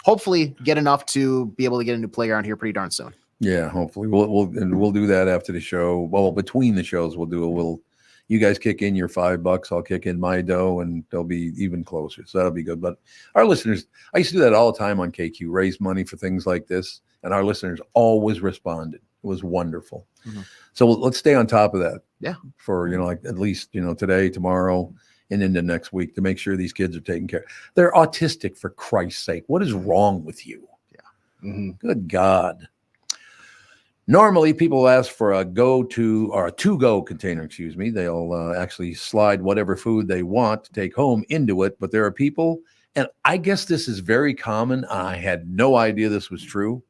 Speaker 4: hopefully get enough to be able to get a new playground here pretty darn soon.
Speaker 2: Yeah, hopefully we'll do that after the show. Well, between the shows, you guys kick in your $5, I'll kick in my dough, and they'll be even closer. So that'll be good. But our listeners, I used to do that all the time on KQ, raise money for things like this, and our listeners always responded. It was wonderful. So let's stay on top of that.
Speaker 4: Yeah.
Speaker 2: For like at least today, tomorrow, and into next week to make sure these kids are taken care of. They're autistic, for Christ's sake. What is wrong with you? Yeah. Good God. Normally, people ask for a to-go container, They'll actually slide whatever food they want to take home into it. But there are people, and I guess this is very common. I had no idea this was true.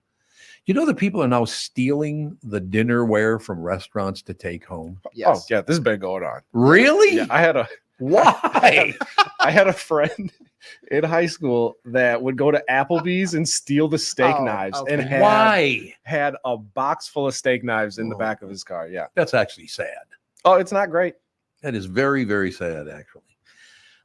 Speaker 2: You know that people are now stealing the dinnerware from restaurants to take home?
Speaker 3: Yes. Oh, yeah, this has been going on.
Speaker 2: Really?
Speaker 3: Yeah,
Speaker 2: Why?
Speaker 3: I had a friend in high school that would go to Applebee's and steal the steak knives.
Speaker 2: Okay.
Speaker 3: And had a box full of steak knives in the back of his car. Yeah.
Speaker 2: That's actually sad.
Speaker 3: Oh, it's not great.
Speaker 2: That is very, very sad, actually.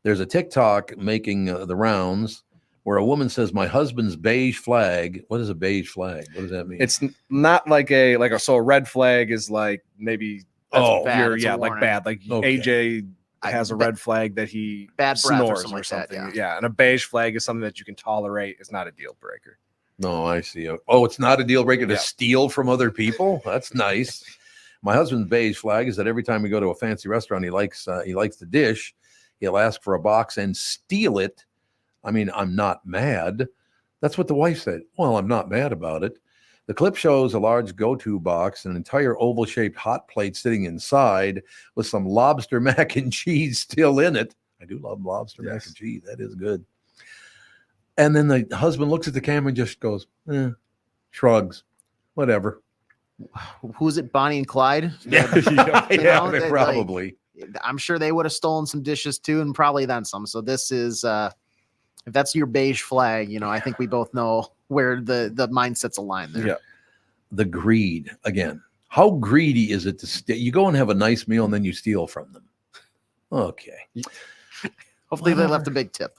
Speaker 2: There's a TikTok making the rounds where a woman says, "My husband's beige flag." What is a beige flag? What does that mean?
Speaker 3: It's not like a red flag is like maybe
Speaker 4: bad.
Speaker 3: Bad. Like
Speaker 2: Okay.
Speaker 3: AJ has a red flag that he
Speaker 4: bad breath
Speaker 3: snores
Speaker 4: or something like that,
Speaker 3: Yeah, and a beige flag is something that you can tolerate. It's not a deal breaker.
Speaker 2: No, I see. Oh, it's not a deal breaker to
Speaker 3: Yeah.
Speaker 2: steal from other people? That's nice. My husband's beige flag is that every time we go to a fancy restaurant, he likes the dish. He'll ask for a box and steal it. I'm not mad. That's what the wife said. Well, I'm not mad about it. The clip shows a large go-to box, an entire oval-shaped hot plate sitting inside with some lobster mac and cheese still in it. I do love lobster mac and cheese. That is good. And then the husband looks at the camera and just goes, shrugs, whatever.
Speaker 4: Who's it? Bonnie and Clyde?
Speaker 2: Probably.
Speaker 4: I'm sure they would have stolen some dishes too, and probably then some. So this is, if that's your beige flag, I think we both know where the mindsets align there.
Speaker 2: Yeah. The greed again. How greedy is it to steal? You go and have a nice meal and then you steal from them. Okay.
Speaker 4: Hopefully they left a big tip.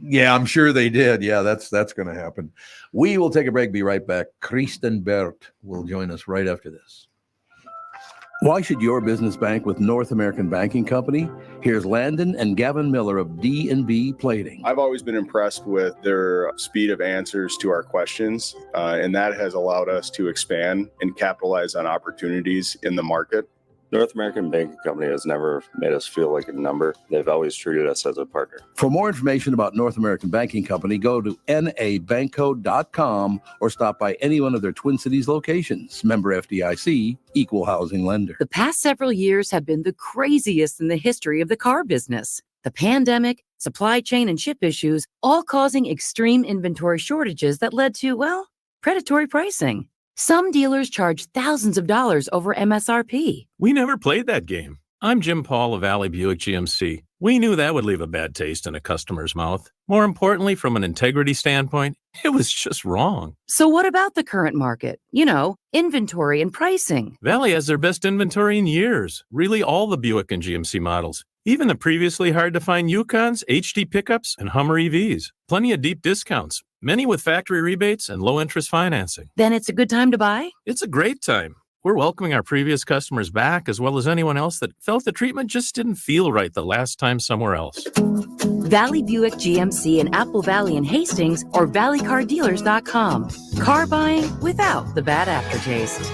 Speaker 2: Yeah, I'm sure they did. Yeah, that's going to happen. We will take a break. Be right back. Kristen Bert will join us right after this. Why should your business bank with North American Banking Company? Here's Landon and Gavin Miller of D&B Plating.
Speaker 12: I've always been impressed with their speed of answers to our questions, and that has allowed us to expand and capitalize on opportunities in the market.
Speaker 13: North American Banking Company has never made us feel like a number. They've always treated us as a partner.
Speaker 2: For more information about North American Banking Company, go to nabanco.com or stop by any one of their Twin Cities locations. Member FDIC, equal housing lender.
Speaker 9: The past several years have been the craziest in the history of the car business. The pandemic, supply chain and chip issues, all causing extreme inventory shortages that led to, well, predatory pricing. Some dealers charge thousands of dollars over MSRP.
Speaker 10: We never played that game. I'm Jim Paul of Valley Buick GMC. We knew that would leave a bad taste in a customer's mouth. More importantly, from an integrity standpoint, it was just wrong.
Speaker 9: So what about the current market? You know, inventory and pricing.
Speaker 10: Valley has their best inventory in years. Really all the Buick and GMC models. Even the previously hard-to-find Yukons, HD pickups, and Hummer EVs. Plenty of deep discounts. Many with factory rebates and low-interest financing.
Speaker 9: Then it's a good time to buy?
Speaker 10: It's a great time. We're welcoming our previous customers back, as well as anyone else that felt the treatment just didn't feel right the last time somewhere else.
Speaker 9: Valley Buick GMC in Apple Valley and Hastings or valleycardealers.com. Car buying without the bad aftertaste.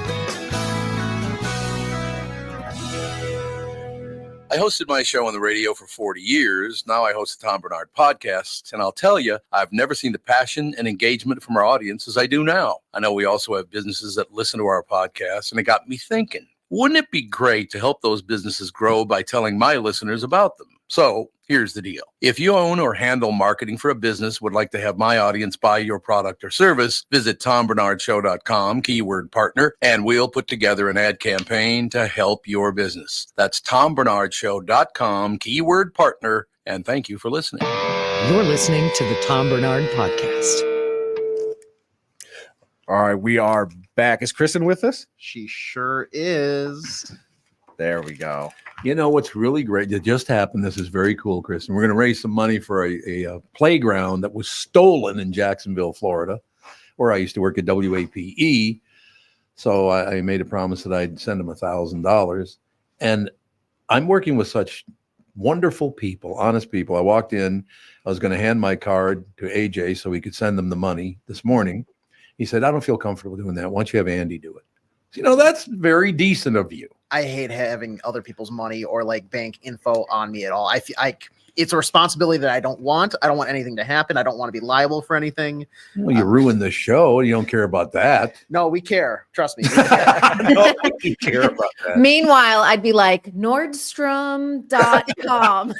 Speaker 2: I hosted my show on the radio for 40 years. Now I host the Tom Barnard podcast, and I'll tell you, I've never seen the passion and engagement from our audience as I do now. I know we also have businesses that listen to our podcast, and it got me thinking, wouldn't it be great to help those businesses grow by telling my listeners about them? So here's the deal. If you own or handle marketing for a business, would like to have my audience buy your product or service, visit TomBernardShow.com, keyword partner, and we'll put together an ad campaign to help your business. That's TomBernardShow.com, keyword partner, and thank you for listening.
Speaker 1: You're listening to the Tom Barnard Podcast.
Speaker 3: All right, we are back. Is Kristen with us?
Speaker 4: She sure is.
Speaker 3: There we go.
Speaker 2: You know what's really great? It just happened. This is very cool, Kristen. We're going to raise some money for a playground that was stolen in Jacksonville, Florida, where I used to work at WAPE. So I made a promise that I'd send them $1,000. And I'm working with such wonderful people, honest people. I walked in. I was going to hand my card to AJ so he could send them the money this morning. He said, I don't feel comfortable doing that. Why don't you have Andy do it? So, you know, that's very decent of you.
Speaker 4: I hate having other people's money or like bank info on me at all. I feel like it's a responsibility that I don't want. I don't want anything to happen. I don't want to be liable for anything.
Speaker 2: Well, you ruined the show. You don't care about that.
Speaker 4: No, we care. Trust me. We
Speaker 2: care. No, we care about that.
Speaker 17: Meanwhile, I'd be like, Nordstrom.com.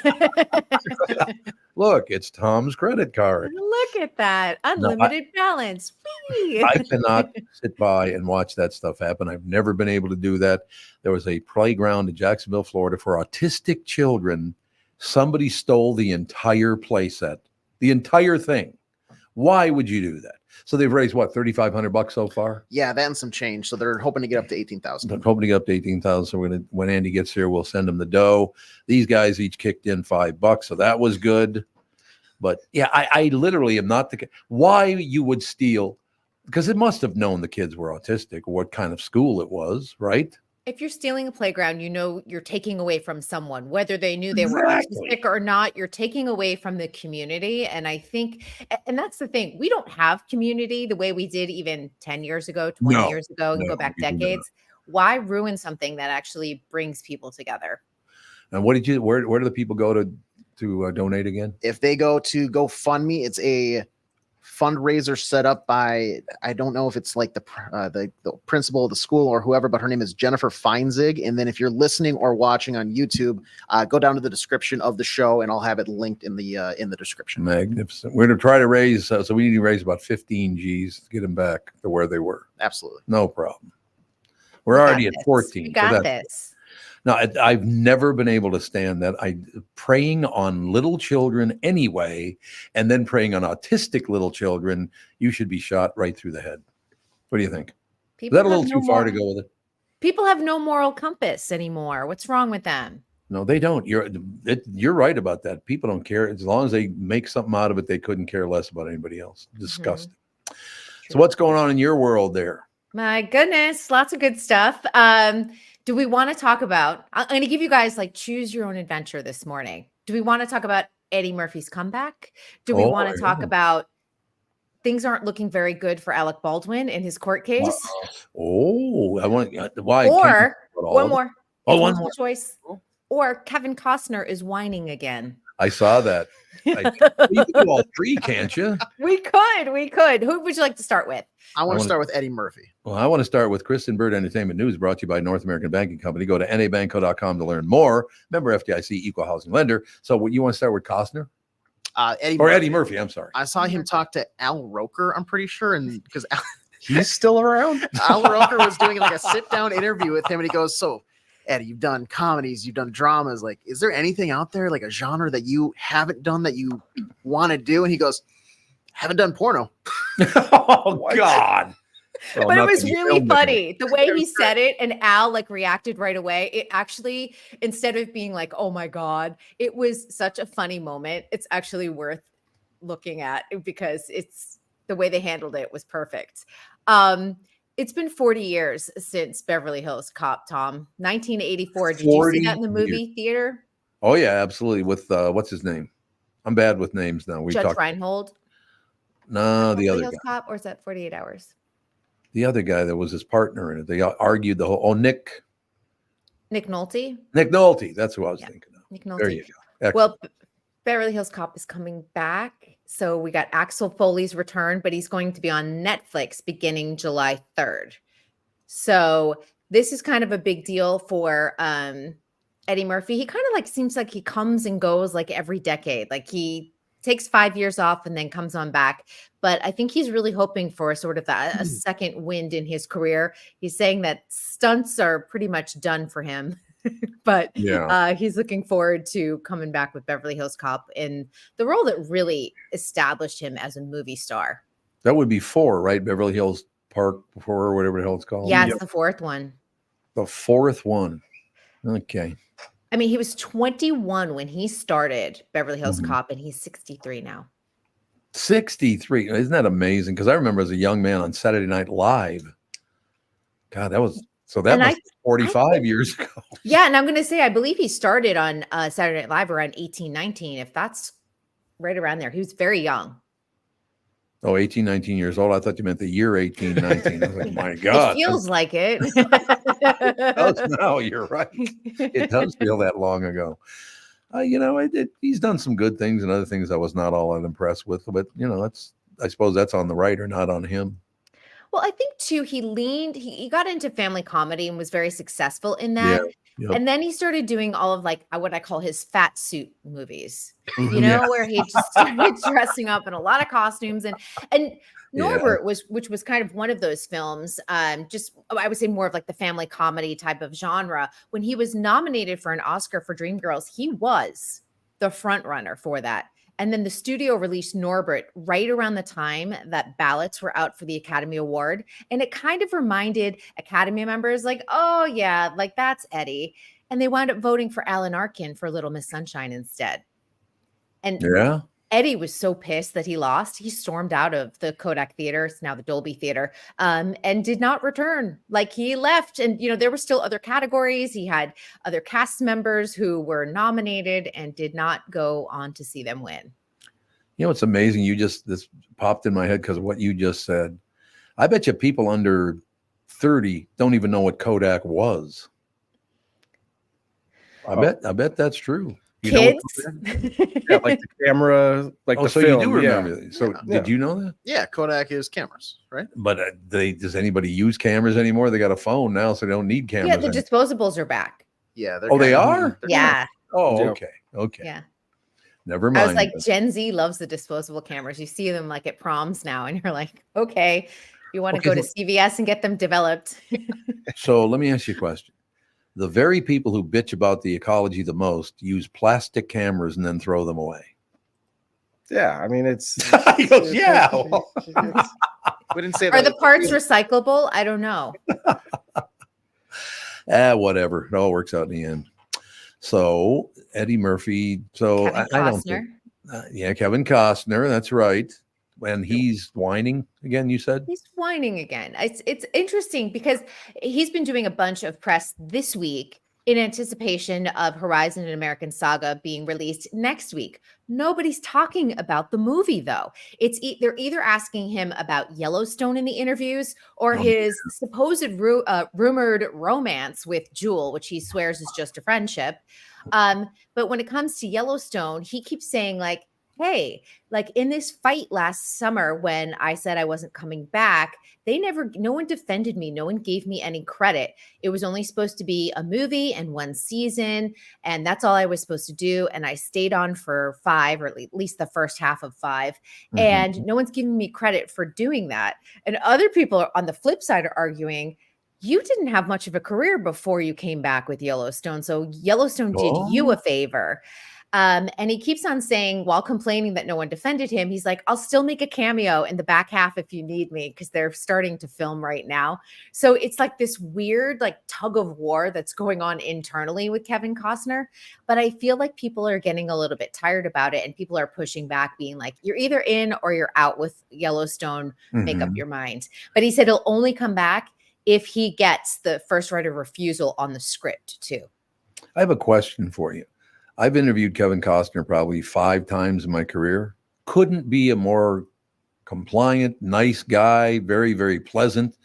Speaker 2: Look, it's Tom's credit card.
Speaker 17: Look at that. Unlimited balance. Whee!
Speaker 2: I cannot sit by and watch that stuff happen. I've never been able to do that. There was a playground in Jacksonville, Florida for autistic children. Somebody stole the entire playset, the entire thing. Why would you do that? So they've raised what, $3,500 so far?
Speaker 4: Yeah, that and some change. So they're hoping to get up to 18,000.
Speaker 2: They're hoping to get up to 18,000. So we're gonna, when Andy gets here, we'll send him the dough. These guys each kicked in $5, so that was good. But yeah, I literally am not the. Why you would steal? Because it must have known the kids were autistic or what kind of school it was, right?
Speaker 17: If you're stealing a playground, you know you're taking away from someone, whether they knew they were autistic or not. You're taking away from the community. And I think, and that's the thing, we don't have community the way we did even 10 years ago, 20 years ago, go back decades. Why ruin something that actually brings people together?
Speaker 2: And what did you? Where do the people go to donate again?
Speaker 4: If they go to GoFundMe, it's a fundraiser set up by, I don't know if it's like the principal of the school or whoever, but her name is Jennifer Feinzig. And then if you're listening or watching on YouTube, go down to the description of the show and I'll have it linked in the description.
Speaker 2: Magnificent. We're going to try to raise, so we need to raise about 15 G's to get them back to where they were.
Speaker 4: Absolutely.
Speaker 2: No problem. We're already at 14.
Speaker 17: You got this.
Speaker 2: No, I've never been able to stand that. Preying on little children anyway, and then preying on autistic little children, you should be shot right through the head. What do you think? Is that a little too far to go with it?
Speaker 17: People have no moral compass anymore. What's wrong with them?
Speaker 2: No, they don't. You're right about that. People don't care. As long as they make something out of it, they couldn't care less about anybody else. Disgusting. So what's going on in your world there?
Speaker 17: My goodness, lots of good stuff. Do we want to talk about, I'm going to give you guys like choose your own adventure this morning. Do we want to talk about Eddie Murphy's comeback? Do we want to talk about things aren't looking very good for Alec Baldwin in his court case?
Speaker 2: I want, why?
Speaker 17: Or one more.
Speaker 2: Oh,
Speaker 17: It's
Speaker 2: one
Speaker 17: multiple
Speaker 2: more.
Speaker 17: choice. Or Kevin Costner is whining again.
Speaker 2: I saw that. You can do all three, can't you?
Speaker 17: We could. Who would you like to start with?
Speaker 4: I want to start with Eddie Murphy.
Speaker 2: Well, I want to start with Kristen Bird Entertainment News, brought to you by North American Banking Company. Go to nabanco.com to learn more. Member FDIC, equal housing lender. So you want to start with Costner? Eddie Murphy, I'm sorry.
Speaker 4: I saw him talk to Al Roker, I'm pretty sure, and because
Speaker 3: he's still around.
Speaker 4: Al Roker was doing like a sit-down interview with him, and he goes, "So, Eddie, you've done comedies, you've done dramas. Like, is there anything out there, like a genre that you haven't done that you want to do?" And he goes, "Haven't done porno."
Speaker 2: Oh God.
Speaker 17: But it was really funny the way he said it, and Al like reacted right away. It actually, instead of being like, "Oh my God," it was such a funny moment. It's actually worth looking at because it's the way they handled it was perfect. It's been 40 years since Beverly Hills Cop, Tom. 1984. Did you see that in the movie theater?
Speaker 2: Oh yeah, absolutely. With what's his name? I'm bad with names now.
Speaker 17: Judge Reinhold.
Speaker 2: No, the other
Speaker 17: Hills
Speaker 2: guy.
Speaker 17: Cop, or is that 48 Hours?
Speaker 2: The other guy that was his partner in it. They argued the whole. Oh, Nick
Speaker 17: Nolte.
Speaker 2: Nick Nolte. That's who I was thinking of.
Speaker 17: Nick Nolte.
Speaker 2: There you go. Excellent.
Speaker 17: Well, Beverly Hills Cop is coming back. So we got Axel Foley's return, but he's going to be on Netflix beginning July 3rd. So this is kind of a big deal for Eddie Murphy. He kind of like seems like he comes and goes like every decade. Like he takes 5 years off and then comes on back. But I think he's really hoping for sort of a second wind in his career. He's saying that stunts are pretty much done for him. But he's looking forward to coming back with Beverly Hills Cop in the role that really established him as a movie star.
Speaker 2: That would be 4, right? Beverly Hills Park 4 or whatever the hell it's called.
Speaker 17: Yeah, it's the fourth one.
Speaker 2: The fourth one. Okay.
Speaker 17: I mean, he was 21 when he started Beverly Hills Cop, and he's 63 now.
Speaker 2: 63. Isn't that amazing? Because I remember as a young man on Saturday Night Live. God, that was that was 45 years ago.
Speaker 17: Yeah, and I'm going to say, I believe he started on Saturday Night Live around 18, 19. If that's right around there, he was very young.
Speaker 2: Oh, 18, 19 years old. I thought you meant the year 18, 19. I was like, my God.
Speaker 17: It feels like it.
Speaker 2: It does now. You're right. It does feel that long ago. He's done some good things and other things I was not all that impressed with. But, I suppose that's on the writer, not on him.
Speaker 17: Well, I think too, he got into family comedy and was very successful in that.
Speaker 2: Yeah, yep.
Speaker 17: And then he started doing all of like what I call his fat suit movies, where he just started dressing up in a lot of costumes and Norbert which was kind of one of those films, I would say more of like the family comedy type of genre. When he was nominated for an Oscar for Dreamgirls, he was the front runner for that. And then the studio released Norbert right around the time that ballots were out for the Academy Award. And it kind of reminded Academy members like, oh yeah, like that's Eddie. And they wound up voting for Alan Arkin for Little Miss Sunshine instead. And Eddie was so pissed that he lost. He stormed out of the Kodak Theater, it's now the Dolby Theater, and did not return. Like he left, and there were still other categories. He had other cast members who were nominated and did not go on to see them win.
Speaker 2: It's amazing. This popped in my head because of what you just said. I bet you people under 30 don't even know what Kodak was. I bet that's true.
Speaker 17: Kids,
Speaker 3: like the camera, like the
Speaker 2: so
Speaker 3: film.
Speaker 2: You do remember. So did you know that?
Speaker 4: Yeah, Kodak is cameras, right?
Speaker 2: But does anybody use cameras anymore? They got a phone now, so they don't need cameras.
Speaker 17: Yeah, the disposables are back.
Speaker 4: Yeah.
Speaker 2: They are?
Speaker 17: Yeah.
Speaker 2: Oh, okay.
Speaker 17: Yeah.
Speaker 2: Never mind.
Speaker 17: I was like, Gen Z loves the disposable cameras. You see them like at proms now, and you're like, okay, you want to go to CVS and get them developed.
Speaker 2: So let me ask you a question. The very people who bitch about the ecology the most use plastic cameras and then throw them away.
Speaker 3: Yeah, I mean, it's
Speaker 2: he goes, yeah.
Speaker 4: We didn't say
Speaker 17: Are the parts recyclable? I don't know.
Speaker 2: Whatever. It all works out in the end. So Eddie Murphy. So
Speaker 17: Kevin
Speaker 2: I don't
Speaker 17: Costner.
Speaker 2: think. Kevin Costner. That's right. When he's whining again, you said?
Speaker 17: He's whining again. It's interesting because he's been doing a bunch of press this week in anticipation of Horizon and American Saga being released next week. Nobody's talking about the movie, though. They're either asking him about Yellowstone in the interviews or his supposed rumored romance with Jewel, which he swears is just a friendship. But when it comes to Yellowstone, he keeps saying like, hey, like in this fight last summer when I said I wasn't coming back, no one defended me. No one gave me any credit. It was only supposed to be a movie and 1 season. And that's all I was supposed to do. And I stayed on for 5, or at least the first half of 5. And no one's giving me credit for doing that. And other people on the flip side are arguing, you didn't have much of a career before you came back with Yellowstone. So Yellowstone did you a favor. And he keeps on saying, while complaining that no one defended him, he's like, I'll still make a cameo in the back half if you need me, because they're starting to film right now. So it's like this weird like tug of war that's going on internally with Kevin Costner. But I feel like people are getting a little bit tired about it, and people are pushing back, being like, you're either in or you're out with Yellowstone. Make up your mind. But he said he'll only come back if he gets the first right of refusal on the script too.
Speaker 2: I have a question for you. I've interviewed Kevin Costner probably 5 times in my career. Couldn't be a more compliant, nice guy, very, very pleasant.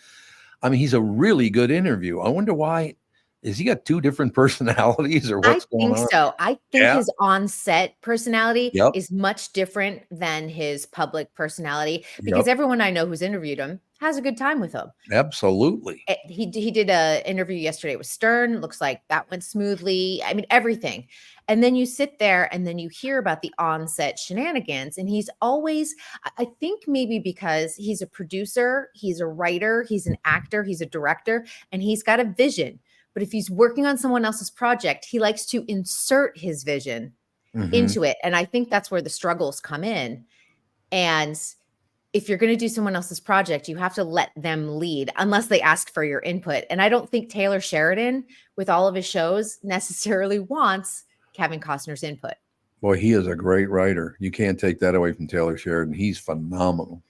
Speaker 2: I mean, he's a really good interview. I wonder why. Has he got 2 different personalities or what's going on?
Speaker 17: I think so. I think his on-set personality is much different than his public personality, because everyone I know who's interviewed him has a good time with him.
Speaker 2: Absolutely.
Speaker 17: He did an interview yesterday with Stern. Looks like that went smoothly. I mean, everything. And then you sit there and then you hear about the on-set shenanigans. And he's always, I think maybe because he's a producer, he's a writer, he's an actor, he's a director, and he's got a vision. But if he's working on someone else's project, he likes to insert his vision into it. And I think that's where the struggles come in. And if you're going to do someone else's project, you have to let them lead unless they ask for your input. And I don't think Taylor Sheridan, with all of his shows, necessarily wants Kevin Costner's input.
Speaker 2: Boy, he is a great writer. You can't take that away from Taylor Sheridan. He's phenomenal.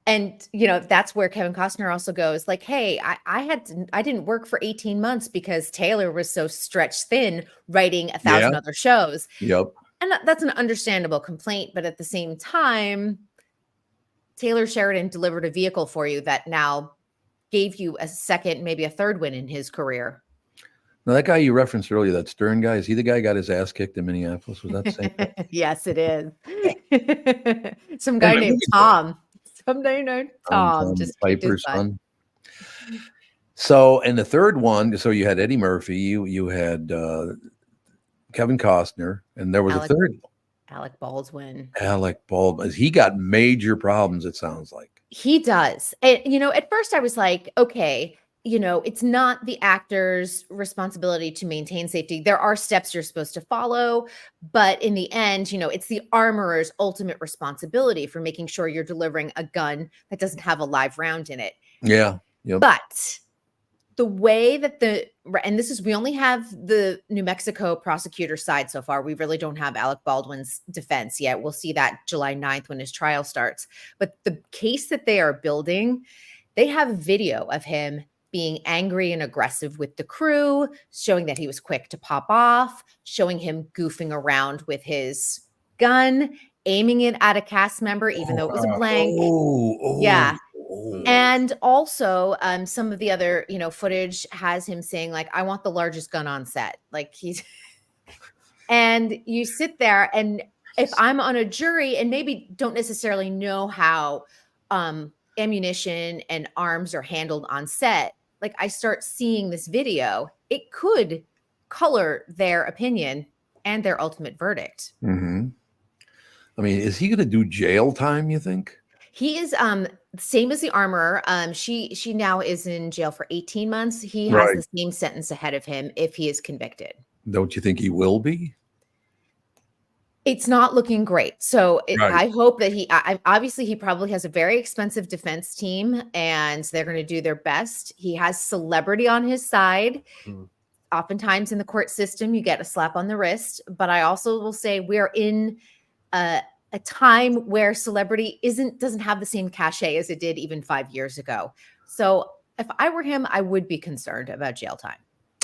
Speaker 17: And, you know, that's where Kevin Costner also goes like, hey, I didn't work for 18 months because Taylor was so stretched thin writing 1,000 other shows.
Speaker 2: Yep.
Speaker 17: And that's an understandable complaint. But at the same time, Taylor Sheridan delivered a vehicle for you that now gave you a second, maybe a third win in his career.
Speaker 2: Now, that guy you referenced earlier, that Stern guy, is he the guy who got his ass kicked in Minneapolis? Was that the same guy?
Speaker 17: Yes, it is. Some guy named Tom. Somebody named Tom. Just
Speaker 2: Piper's son. So, and the third one, so you had Eddie Murphy, you had Kevin Costner, and there was a third one.
Speaker 17: Alec Baldwin.
Speaker 2: Alec Baldwin. He got major problems, it sounds like.
Speaker 17: He does. And, you know, at first I was like, okay, you know, it's not the actor's responsibility to maintain safety. There are steps you're supposed to follow, but in the end, you know, it's the armorer's ultimate responsibility for making sure you're delivering a gun that doesn't have a live round in it.
Speaker 2: Yeah. Yep.
Speaker 17: But the way that we only have the New Mexico prosecutor side so far. We really don't have Alec Baldwin's defense yet. We'll see that July 9th when his trial starts. But the case that they are building, they have video of him being angry and aggressive with the crew, showing that he was quick to pop off, showing him goofing around with his gun, aiming it at a cast member, even though it was a blank. Yeah. And also some of the other, you know, footage has him saying like, I want the largest gun on set. Like and you sit there, and if I'm on a jury and maybe don't necessarily know how ammunition and arms are handled on set, like I start seeing this video, it could color their opinion and their ultimate verdict.
Speaker 2: Mm-hmm. I mean, is he going to do jail time, you think?
Speaker 17: He is same as the armorer. She now is in jail for 18 months. He has the same sentence ahead of him if he is convicted.
Speaker 2: Don't you think he will be?
Speaker 17: It's not looking great. So I hope that obviously he probably has a very expensive defense team, and they're going to do their best. He has celebrity on his side. Oftentimes in the court system, you get a slap on the wrist. But I also will say we're in a time where celebrity doesn't have the same cachet as it did even 5 years ago. So if I were him, I would be concerned about jail time.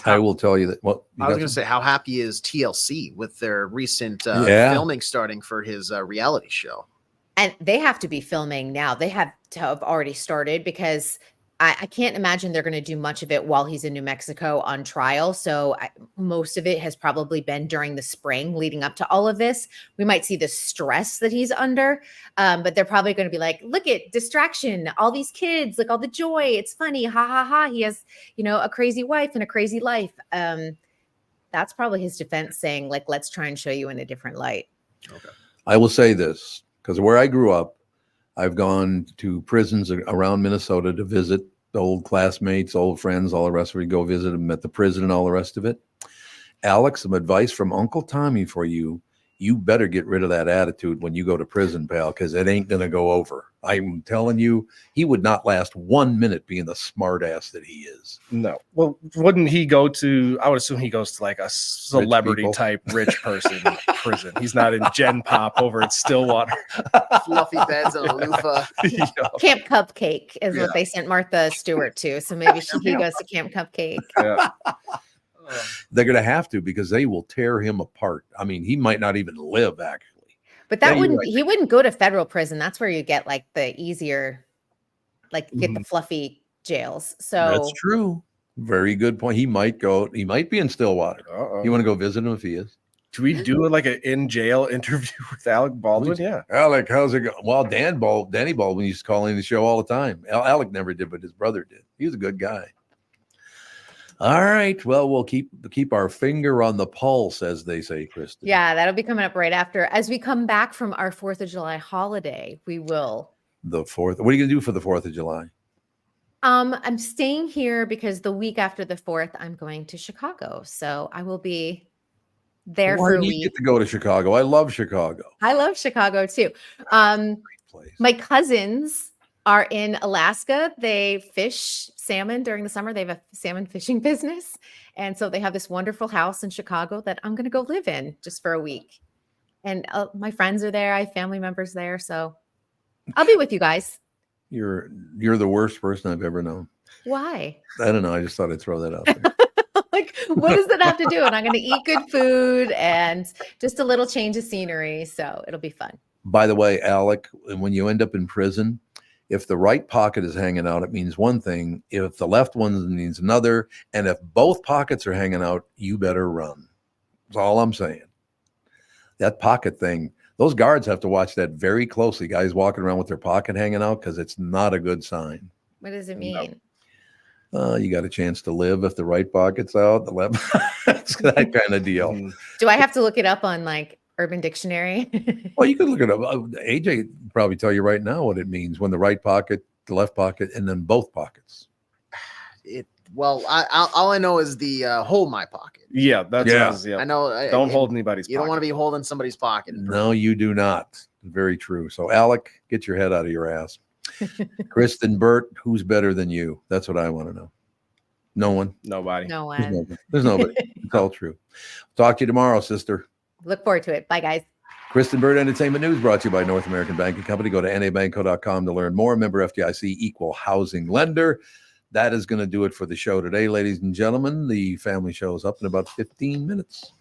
Speaker 2: I will tell you that. Well,
Speaker 4: I was going to say, how happy is TLC with their recent
Speaker 2: Yeah.
Speaker 4: filming starting for his reality show?
Speaker 17: And they have to be filming now. They have to have already started because I can't imagine they're going to do much of it while he's in New Mexico on trial. So most of it has probably been during the spring leading up to all of this. We might see the stress that he's under, but they're probably going to be like, look at distraction, all these kids, like all the joy. It's funny. Ha ha ha. He has, a crazy wife and a crazy life. That's probably his defense saying like, let's try and show you in a different light.
Speaker 2: Okay. I will say this because where I grew up, I've gone to prisons around Minnesota to visit the old classmates, old friends, all the rest of it. Go visit them at the prison and all the rest of it. Alex, some advice from Uncle Tommy for you. You better get rid of that attitude when you go to prison, pal, because it ain't going to go over. I'm telling you, he would not last 1 minute being the smart ass that he is.
Speaker 3: No. Well, wouldn't he go to, I would assume he goes to like a celebrity type rich person prison. He's not in Gen Pop over at Stillwater.
Speaker 4: Fluffy beds and a loofah.
Speaker 17: Camp Cupcake is what they sent Martha Stewart to. So maybe he goes to Camp Cupcake.
Speaker 3: Yeah.
Speaker 2: They're going to have to because they will tear him apart. I mean, he might not even live, actually.
Speaker 17: But he wouldn't go to federal prison. That's where you get like the easier, like get the fluffy jails. So
Speaker 2: that's true. Very good point. He might be in Stillwater. You want to go visit him if he is?
Speaker 3: Do we do like an in jail interview with Alec Baldwin? Yeah.
Speaker 2: Alec, how's it going? Well, Danny Baldwin used to call in the show all the time. Alec never did, but his brother did. He was a good guy. All right. Well, we'll keep our finger on the pulse, as they say, Kristen.
Speaker 17: yeah, that'll be coming up right after. As we come back from our 4th of July holiday, we will.
Speaker 2: The 4th. What are you going to do for the 4th of July?
Speaker 17: I'm staying here because the week after the 4th, I'm going to Chicago. So I will be there for a
Speaker 2: Why do you
Speaker 17: week.
Speaker 2: get to go to Chicago? I love Chicago.
Speaker 17: I love Chicago too. My cousins are in Alaska. They fish salmon during the summer. They have a salmon fishing business. And so they have this wonderful house in Chicago that I'm going to go live in just for a week. And my friends are there. I have family members there. So I'll be with you guys.
Speaker 2: You're the worst person I've ever known.
Speaker 17: Why?
Speaker 2: I don't know. I just thought I'd throw that out there.
Speaker 17: Like, what does that have to do? And I'm going to eat good food and just a little change of scenery. So it'll be fun.
Speaker 2: By the way, Alec, when you end up in prison, if the right pocket is hanging out, it means one thing. If the left one means another. And if both pockets are hanging out, you better run. That's all I'm saying. That pocket thing, those guards have to watch that very closely. Guys walking around with their pocket hanging out because it's not a good sign.
Speaker 17: What does it mean?
Speaker 2: You got a chance to live if the right pocket's out, the left. It's that kind of deal.
Speaker 17: Do I have to look it up on like Urban Dictionary?
Speaker 2: Well, you could look it up. AJ could probably tell you right now what it means when the right pocket, the left pocket, and then both pockets.
Speaker 4: All I know is the hold my pocket.
Speaker 3: Yeah, that's
Speaker 4: I know.
Speaker 3: Don't hold anybody's.
Speaker 4: You don't want to be holding somebody's pocket.
Speaker 2: No, you do not. Very true. So, Alec, get your head out of your ass. Kristen, Burt, who's better than you? That's what I want to know. No one.
Speaker 3: Nobody.
Speaker 17: No one.
Speaker 2: There's nobody. It's all true. Talk to you tomorrow, sister.
Speaker 17: Look forward to it. Bye, guys.
Speaker 2: Kristen Bird Entertainment News brought to you by North American Banking Company. Go to nabanco.com to learn more. Member FDIC, equal housing lender. That is going to do it for the show today, ladies and gentlemen. The family show is up in about 15 minutes.